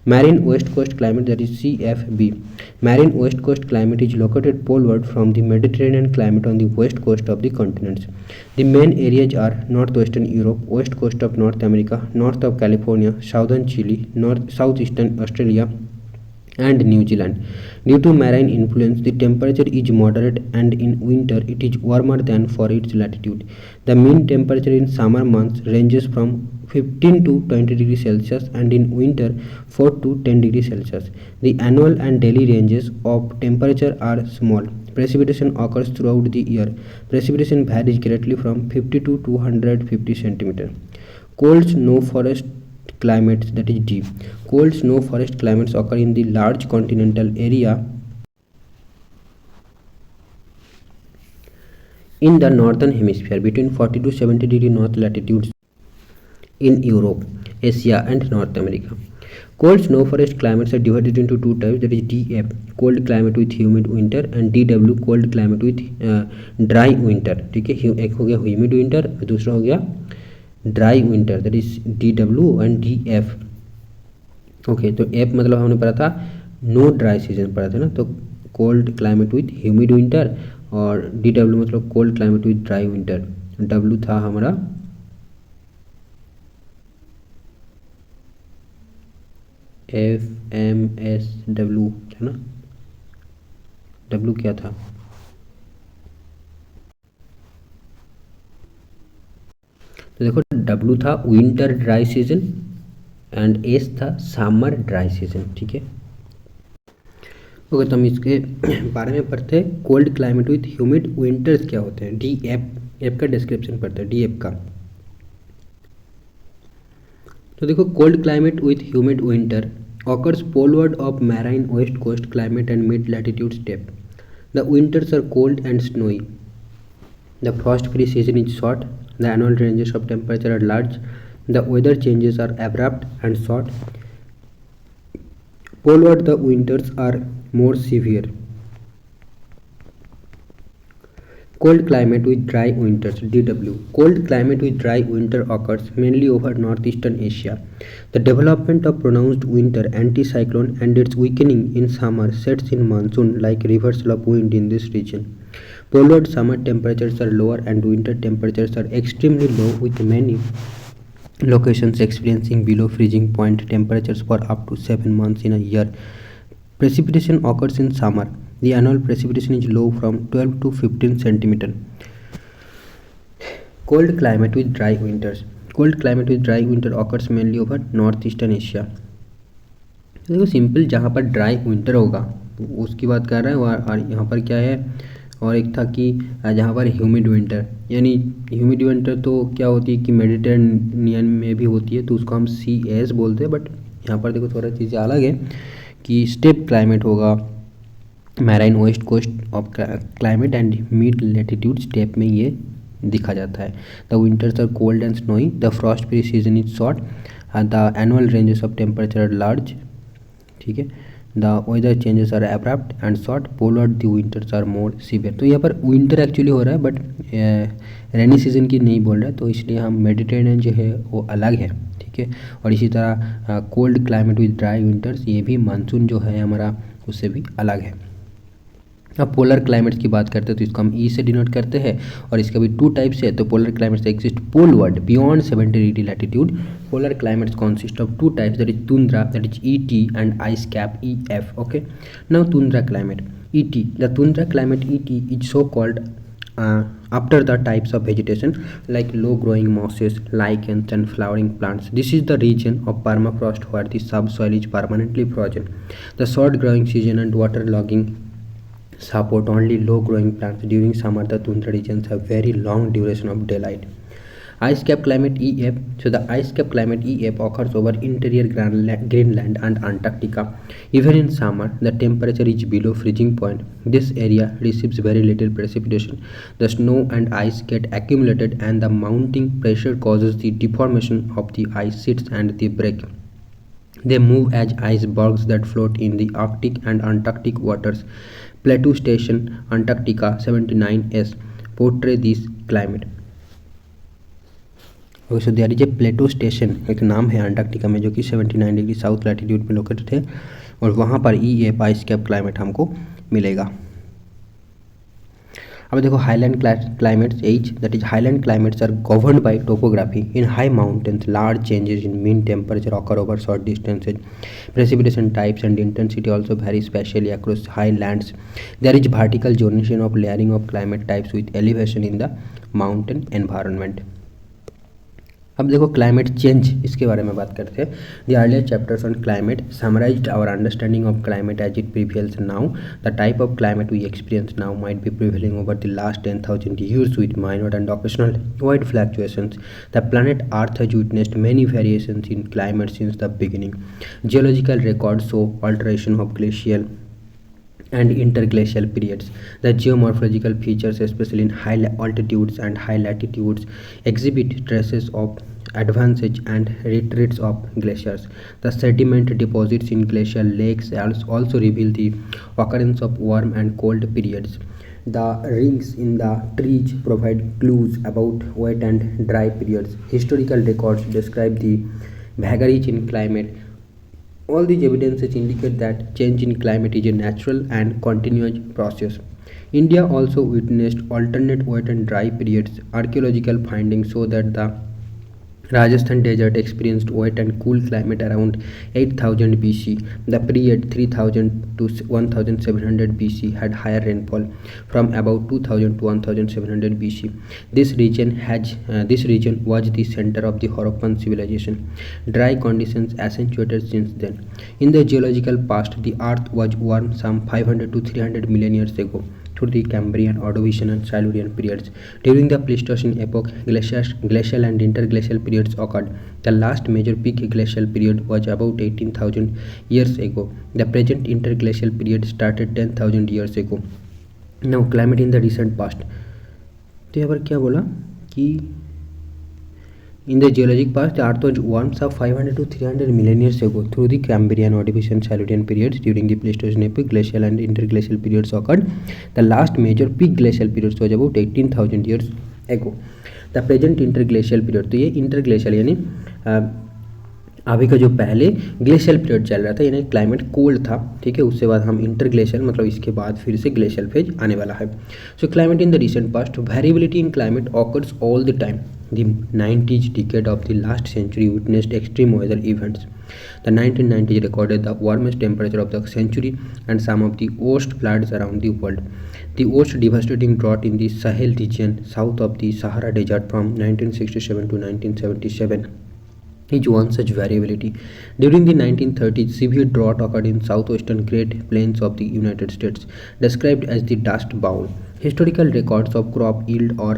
Marine West Coast Climate, that is CFB. Marine West Coast Climate is located poleward from the Mediterranean climate on the west coast of the continents. The main areas are northwestern Europe, west coast of North America, north of California, southern Chile, southeastern Australia, and New Zealand. Due to marine influence, the temperature is moderate, and in winter it is warmer than for its latitude. The mean temperature in summer months ranges from 15 to 20 degrees Celsius, and in winter 4 to 10 degrees Celsius. The annual and daily ranges of temperature are small. Precipitation occurs throughout the year. Precipitation varies greatly from 50 to 250 centimeter. Cold snow forest climates, that is D. Cold snow forest climates occur in the large continental area in the northern hemisphere between 40 to 70 degree north latitudes in Europe, Asia, and North America. Cold snow forest climates are divided into two types, that is DF, cold climate with humid winter, and DW, cold climate with dry winter. ठीक है, एक हो गया humid winter, दूसरा हो गया dry winter, that is DW and DF. Okay, तो F मतलब हमने पढ़ा था नो ड्राई सीजन पढ़ा था ना, तो cold climate with humid winter, और DW मतलब cold climate with dry winter. W था हमारा FMSW है ना, W क्या था, तो देखो W था winter dry season and S था समर ड्राई सीजन. ठीक है, ओके, तो हम इसके बारे में पढ़ते हैं. Cold climate with humid winters क्या होते हैं, DF का डिस्क्रिप्शन पढ़ते हैं, DF का. तो देखो, cold climate with humid winter occurs poleward of marine west coast climate and mid latitude steppe. The winters are cold and snowy. The frost free season is short. The annual ranges of temperature are large. The weather changes are abrupt and short. Poleward, the winters are more severe. Cold climate with dry winters, DW. Cold climate with dry winter occurs mainly over northeastern Asia. The development of pronounced winter anticyclone and its weakening in summer sets in monsoon like reversal of wind in this region. Poleward summer temperatures are lower and winter temperatures are extremely low, with many locations experiencing below freezing point temperatures for up to 7 months in a year. Precipitation occurs in summer. The annual precipitation is low from 12 to 15 centimeter. Cold climate with dry winters. Cold climate with dry winter occurs mainly over northeastern Asia. देखो simple, जहाँ पर dry winter होगा तो उसकी बात कर रहे हैं, और यहाँ पर क्या है, और एक था कि जहाँ पर ह्यूमिड विंटर, यानी ह्यूमिड विंटर तो क्या होती है कि मेडिटेरेनियन में भी होती है, तो उसको हम CS बोलते हैं. बट यहाँ पर देखो थोड़ा चीज़ें अलग है कि स्टेप क्लाइमेट होगा, marine west coast of climate and mid latitude steppe में ये दिखा जाता है. The winters are cold and snowy. The frost free season is short. The annual ranges of temperature are large. ठीक है, the weather changes are abrupt and short. Polar the winters are more severe. तो यहाँ पर winter actually हो रहा है, but rainy season की नहीं बोल रहा है, तो इसलिए हम मेडिटेरेनियन जो है वो अलग है. ठीक है, और इसी तरह cold climate with dry winters, ये भी मानसून जो है हमारा उससे भी अलग है. अब पोलर क्लाइमेट्स की बात करते हैं तो इसको हम ई से डिनोट करते हैं, और इसका भी टू टाइप्स है. तो polar climates exist poleward beyond 70 degree latitude. Polar climates consist of two types, that is tundra, that is ET, and ice cap EF. Okay, now tundra climate ET. The tundra climate ET is so called after the types of vegetation like low growing mosses, lichens and flowering plants. This is the region of permafrost where the subsoil is permanently frozen. The short growing season and water logging support only low growing plants. During summer, the tundra regions have very long duration of daylight. Ice cap climate EF. So the ice cap climate EF occurs over interior Greenland and Antarctica. Even in summer, the temperature is below freezing point. This area receives very little precipitation. The snow and ice get accumulated, and the mounting pressure causes the deformation of the ice sheets and the break. They move as icebergs that float in the Arctic and Antarctic waters. Plateau Station, Antarctica 79s, portray this climate. Okay, so there is a plateau station, एक नाम है Antarctica में, जो कि 79 degree south latitude में located है, और वहाँ पर EF आइस कैप क्लाइमेट हमको मिलेगा। अब देखो highland climates H, that is highland climates are governed by topography. In high mountains large changes in mean temperature occur over short distances. Precipitation types and intensity also vary spatially across highlands. There is vertical zonation of layering of climate types with elevation in the mountain environment. अब देखो climate change, इसके बारे में बात करते हैं। The earlier chapters on climate summarized our understanding of climate as it prevails now. The type of climate we experience now might be prevailing over the last 10,000 years with minor and occasional wide fluctuations. The planet Earth has witnessed many variations in climate since the beginning. Geological records show alteration of glacial and interglacial periods. The geomorphological features, especially in high altitudes and high latitudes, exhibit traces of advances and retreats of glaciers. The sediment deposits in glacial lakes also reveal the occurrence of warm and cold periods. The rings in the trees provide clues about wet and dry periods. Historical records describe the vagaries in climate. All these evidences indicate that change in climate is a natural and continuous process. India also witnessed alternate wet and dry periods. Archaeological findings show that the Rajasthan desert experienced wet and cool climate around 8000 BC. The period 3000 to 1700 BC had higher rainfall from about 2000 to 1700 BC. This region was the center of the Harappan civilization. Dry conditions accentuated since then. In the geological past, the earth was warm some 500 to 300 million years ago through the Cambrian, Ordovician and Silurian periods. During the Pleistocene epoch, glacial and interglacial periods occurred. The last major peak glacial period was about 18,000 years ago. The present interglacial period started 10,000 years ago. Now climate in the recent past. तो यहाँ पर क्या बोला कि in the geologic past, the earth was warm some 500 to 300 million years ago through the Cambrian, Ordovician, Silurian periods. During the Pleistocene epoch, glacial and interglacial periods occurred. The last major peak glacial period was about 18,000 years ago. The present interglacial period, तो ये interglacial यानी अभी का जो पहले glacial period चल रहा था, यानी क्लाइमेट कोल्ड था, ठीक है। उसके बाद हम इंटरग्लेशियल, मतलब इसके बाद फिर से ग्लेशियल फेज आने वाला है। सो climate in the recent past, variability in climate occurs all the time. The 90s decade of the last century witnessed extreme weather events. The 1990s recorded the warmest temperature of the century and some of the worst floods around the world. The worst devastating drought in the Sahel region south of the Sahara Desert from 1967 to 1977 is one such variability. During the 1930s, severe drought occurred in southwestern Great Plains of the United States, described as the Dust Bowl. Historical records of crop yield or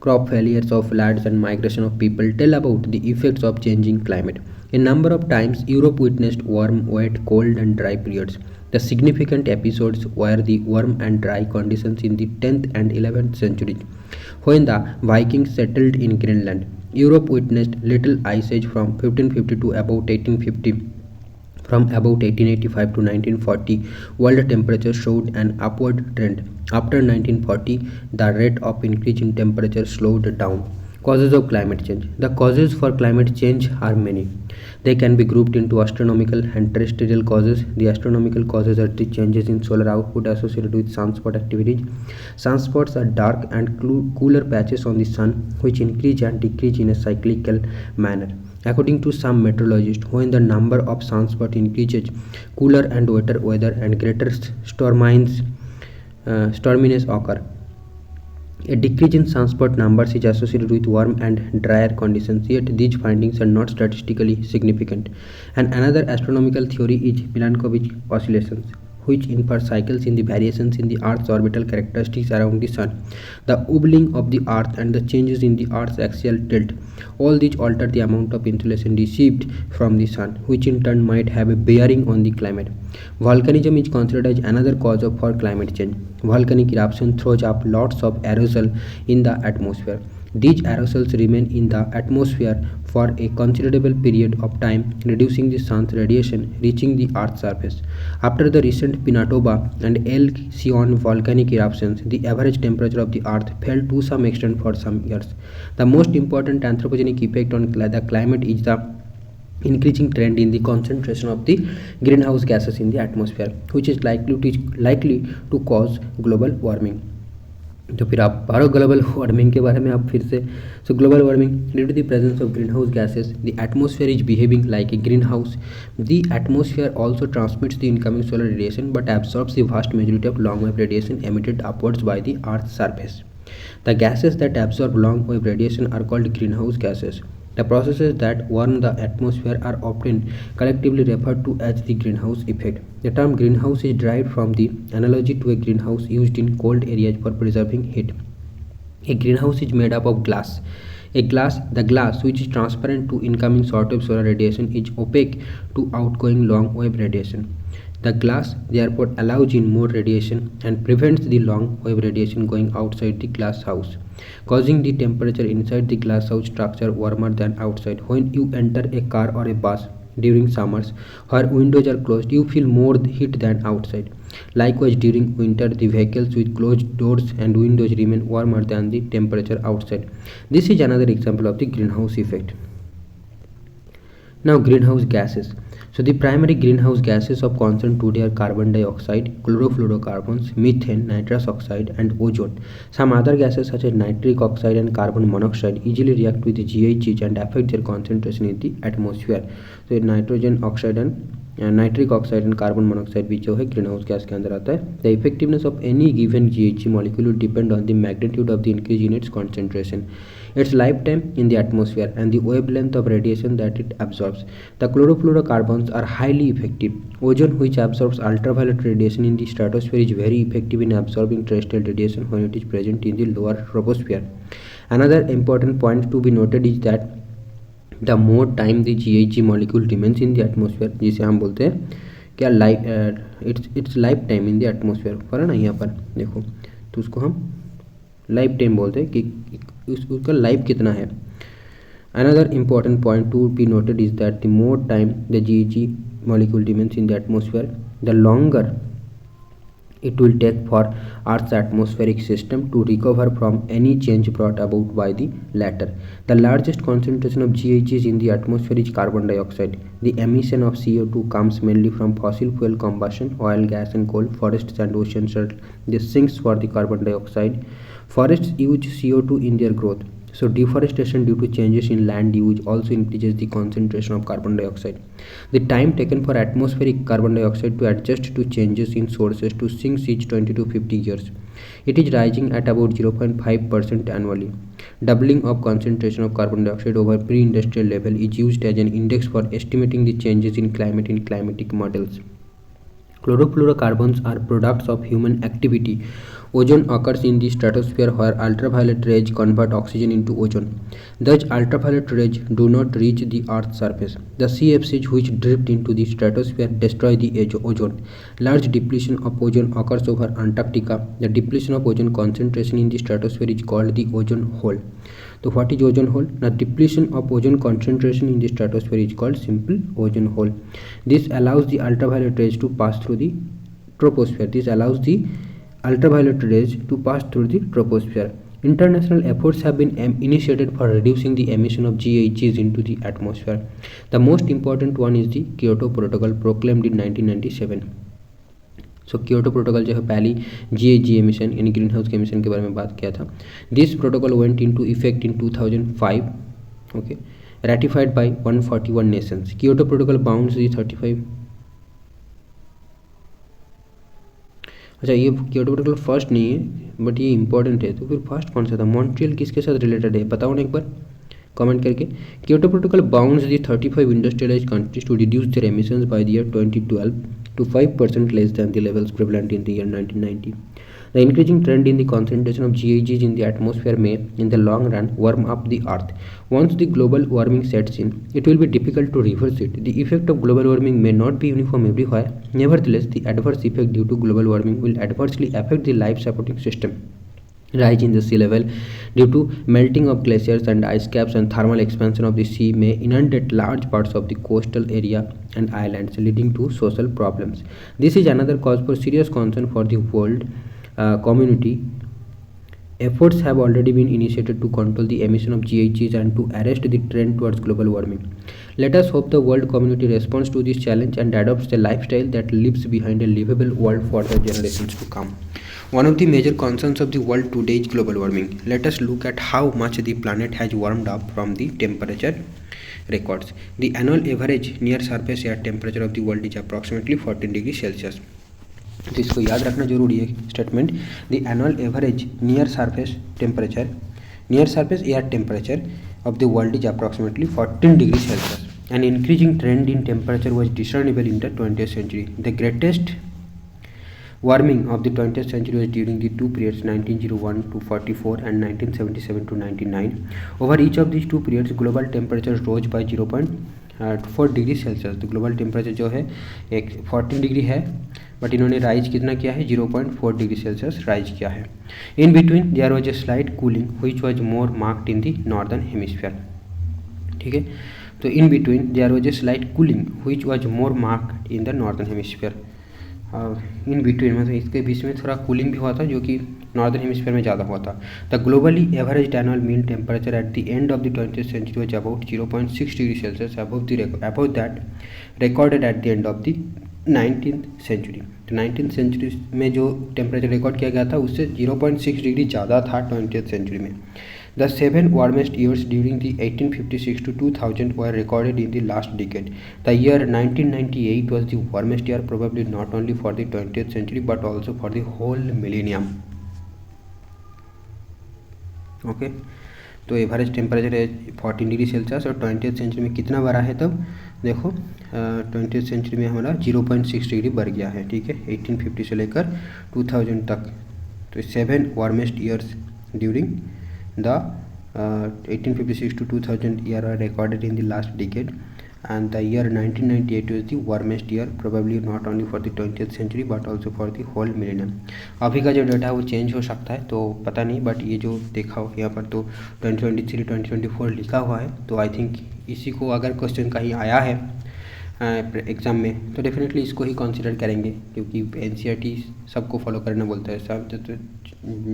crop failures of floods and migration of people tell about the effects of changing climate. A number of times, Europe witnessed warm, wet, cold, and dry periods. The significant episodes were the warm and dry conditions in the 10th and 11th centuries, when the Vikings settled in Greenland. Europe witnessed little ice age from 1550 to about 1850. From about 1885 to 1940, world temperature showed an upward trend. After 1940, the rate of increase in temperature slowed down. Causes of climate change. The causes for climate change are many. They can be grouped into astronomical and terrestrial causes. The astronomical causes are the changes in solar output associated with sunspot activities. Sunspots are dark and cooler patches on the sun which increase and decrease in a cyclical manner. According to some meteorologists, when the number of sunspots increases, cooler and wetter weather and greater storminess occur. A decrease in sunspot numbers is associated with warm and drier conditions, yet these findings are not statistically significant. And another astronomical theory is Milankovitch oscillations. which infer cycles in the variations in the Earth's orbital characteristics around the Sun, the wobbling of the Earth, and the changes in the Earth's axial tilt. All these alter the amount of insulation received from the Sun, which in turn might have a bearing on the climate. Volcanism is considered as another cause for climate change. Volcanic eruption throws up lots of aerosol in the atmosphere. These aerosols remain in the atmosphere for a considerable period of time, reducing the sun's radiation reaching the Earth's surface. After the recent Pinatubo and El Sion volcanic eruptions, the average temperature of the Earth fell to some extent for some years. The most important anthropogenic effect on the climate is the increasing trend in the concentration of the greenhouse gases in the atmosphere, which is likely to cause global warming. तो फिर आप बारो global warming के बारे में आप फिर से so global warming due to the presence of greenhouse gases the atmosphere is behaving like a greenhouse. The atmosphere also transmits the incoming solar radiation but absorbs the vast majority of long wave radiation emitted upwards by the earth's surface. The gases that absorb long wave radiation are called greenhouse gases. The processes that warm the atmosphere are often collectively referred to as the greenhouse effect. The term greenhouse is derived from the analogy to a greenhouse used in cold areas for preserving heat. A greenhouse is made up of glass. The glass, which is transparent to incoming short-wave solar radiation, is opaque to outgoing long-wave radiation. The glass therefore allows in more radiation and prevents the long-wave radiation going outside the glass house, causing the temperature inside the glass house structure warmer than outside. When you enter a car or a bus during summers where windows are closed, you feel more heat than outside. Likewise, during winter, the vehicles with closed doors and windows remain warmer than the temperature outside. This is another example of the greenhouse effect. Now, greenhouse gases. So the primary greenhouse gases of concern today are carbon dioxide, chlorofluorocarbons, methane, nitrous oxide, and ozone. Some other gases such as nitric oxide and carbon monoxide easily react with GHGs and affect their concentration in the atmosphere. So nitrogen oxide and nitric oxide and carbon monoxide भी जो है green house gas के अंदर आता है. The effectiveness of any given GHG molecule will depend on the magnitude of the increase in its concentration, its lifetime in the atmosphere, and the wavelength of radiation that it absorbs. The chlorofluorocarbons are highly effective. Ozone, which absorbs ultraviolet radiation in the stratosphere, is very effective in absorbing terrestrial radiation when it is present in the lower troposphere. Another important point to be noted is that the more time the GHG molecule remains in the atmosphere, जिसे हम बोलते हैं क्या it's life time in the atmosphere पर है ना, यहाँ पर देखो तो उसको हम लाइफ टाइम बोलते हैं कि उसका लाइफ कितना है. Another important point to be noted is that the more time the GHG molecule remains in the atmosphere, the longer it will take for Earth's atmospheric system to recover from any change brought about by the latter. The largest concentration of GHGs in the atmosphere is carbon dioxide. The emission of CO2 comes mainly from fossil fuel combustion, oil, gas, and coal. Forests and oceans are the sinks for the carbon dioxide. Forests use CO2 in their growth. So deforestation due to changes in land use also increases the concentration of carbon dioxide. The time taken for atmospheric carbon dioxide to adjust to changes in sources to sinks is 20 to 50 years. It is rising at about 0.5% annually. Doubling of concentration of carbon dioxide over pre-industrial level is used as an index for estimating the changes in climate in climatic models. Chlorofluorocarbons are products of human activity. Ozone occurs in the stratosphere where ultraviolet rays convert oxygen into ozone. Thus, ultraviolet rays do not reach the Earth's surface. The CFCs which drift into the stratosphere destroy the ozone. Large depletion of ozone occurs over Antarctica. The depletion of ozone concentration in the stratosphere is called the ozone hole. So, what is ozone hole? The depletion of ozone concentration in the stratosphere is called simple ozone hole. This allows the ultraviolet rays to pass through the troposphere. International efforts have been initiated for reducing the emission of GHGs into the atmosphere. The most important one is the Kyoto Protocol proclaimed in 1997. So Kyoto Protocol जो है पहली GHG emission यानी green house के emission के बारे में बात किया था. This protocol went into effect in 2005. Okay, ratified by 141 nations. Kyoto Protocol bounds the 35. अच्छा, ये क्योटो प्रोटोकॉल फर्स्ट नहीं है बट ये इंपॉर्टेंट है, तो फिर फर्स्ट कौन सा था? मॉन्ट्रियल किसके साथ रिलेटेड है बताओ ना एक बार कमेंट करके. Kyoto protocol bounds the 35 industrialized countries to reduce their emissions by the year 2012 to 5% less than the levels prevalent in the year 1990. The increasing trend in the concentration of GHGs in the atmosphere may, in the long run, warm up the Earth. Once the global warming sets in, it will be difficult to reverse it. The effect of global warming may not be uniform everywhere. Nevertheless, the adverse effect due to global warming will adversely affect the life-supporting system. Rise in the sea level due to melting of glaciers and ice caps and thermal expansion of the sea may inundate large parts of the coastal area and islands, leading to social problems. This is another cause for serious concern for the world community. Efforts have already been initiated to control the emission of GHGs and to arrest the trend towards global warming. Let us hope the world community responds to this challenge and adopts a lifestyle that leaves behind a livable world for the generations to come. One of the major concerns of the world today is global warming. Let us look at how much the planet has warmed up from the temperature records. The annual average near surface air temperature of the world is approximately 14 degrees Celsius. तो इसको याद रखना जरूरी है statement. The annual average near surface air temperature of the world is approximately 14 degrees Celsius. An increasing trend in temperature was discernible in the 20th century. The greatest warming of the 20th century was during the two periods 1901 to 44 and 1977 to 99. Over each of these two periods, global temperatures rose by 0.4 degree Celsius. तो global temperature जो है एक 14 degree है, but इन्होंने rise कितना किया है, 0.4 degree Celsius rise किया है. In between their was a slight cooling which was more marked in the northern hemisphere. ठीक है, तो in between their was a slight cooling which was more marked in the northern hemisphere. In between मतलब इसके बीच में थोड़ा cooling भी हुआ था, जो कि नॉर्दर्न हेमिस्फीयर में ज़्यादा हुआ था. The globally average annual mean temperature at the end of the 20th century was about 0.6 degree Celsius above that recorded at the end of the 19th century. तो 19th सेंचुरी में जो temperature record किया गया था उससे 0.6 degree ज़्यादा था 20th century में. The 7 warmest years during the 1856 to 2000 were recorded in the last decade. The year 1998 was the warmest year, probably not only for the 20th century but also for the whole millennium. Okay, तो average temperature है 14 degree Celsius और 20th century में कितना बढ़ा है. तब देखो 20th century में हमारा 0.6 डिग्री बढ़ गया है. ठीक है, 1850 से लेकर 2000 तक. तो 7 warmest years during the 1856 to 2000 year are recorded in the last decade, and the year 1998 was the warmest year, probably not only for the 20th century but also for the whole millennium. अभी का जो data है वो change हो सकता है, तो पता नहीं, बट ये जो देखा हो यहाँ पर तो 2023 2024 लिखा हुआ है. तो आई थिंक इसी को अगर क्वेश्चन कहीं आया है एग्ज़ाम में तो डेफिनेटली इसको ही कंसिडर करेंगे, क्योंकि NCERT सबको फॉलो करना बोलता है. सब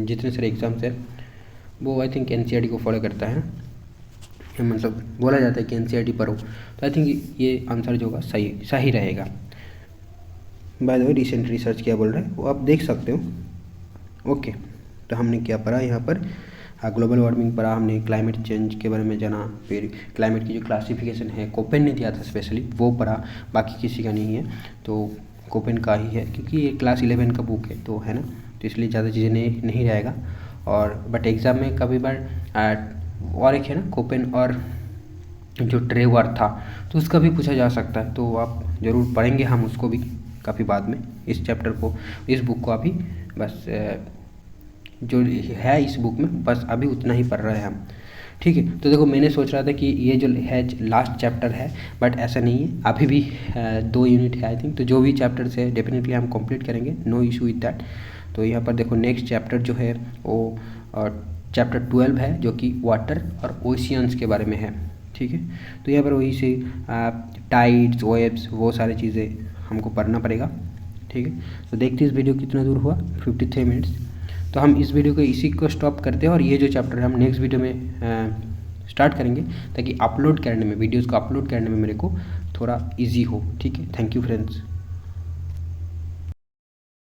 जितने सारे एग्ज़ाम्स है वो आई थिंक NCERT को फॉलो करता है, मतलब बोला जाता है कि NCERT पढ़ो. तो आई थिंक ये आंसर जो होगा सही रहेगा. By the way recent research क्या बोल रहा है वो आप देख सकते हो. ओके, तो हमने क्या पढ़ा यहाँ पर, ग्लोबल वार्मिंग पढ़ा हमने, क्लाइमेट चेंज के बारे में जाना, फिर क्लाइमेट की जो क्लासिफिकेशन है कोपेन ने दिया था स्पेशली वो पढ़ा, बाकी किसी का नहीं है. तो कोपेन का ही है क्योंकि ये क्लास 11 का बुक है, तो है ना, तो इसलिए ज़्यादा चीज़ें नहीं रहेगा. और बट एग्ज़ाम में कभी बार और एक है ना कोपेन और जो ट्रेवर था तो उसका भी पूछा जा सकता है. तो आप ज़रूर पढ़ेंगे, हम उसको भी काफ़ी बाद में. इस चैप्टर को, इस बुक को अभी बस जो है इस बुक में बस अभी उतना ही पढ़ रहे हैं हम. ठीक है, तो देखो मैंने सोच रहा था कि ये जो है लास्ट चैप्टर है, बट ऐसा नहीं है, अभी भी 2 यूनिट है आई थिंक. तो जो भी चैप्टर्स है डेफिनेटली हम कंप्लीट करेंगे, नो इशू विद दैट. तो यहाँ पर देखो नेक्स्ट चैप्टर जो है वो चैप्टर 12 है, जो कि वाटर और ओशियंस के बारे में है. ठीक है, तो यहाँ पर वही से टाइड्स, वेव्स, वो सारी चीज़ें हमको पढ़ना पड़ेगा. ठीक है, तो देखते इस वीडियो कितना दूर हुआ, 53 मिनट्स. तो हम इस वीडियो को इसी को स्टॉप करते हैं और ये जो चैप्टर है हम नेक्स्ट वीडियो में स्टार्ट करेंगे, ताकि अपलोड करने में, वीडियोज़ को अपलोड करने में मेरे को थोड़ा ईजी हो. ठीक है, थैंक यू फ्रेंड्स.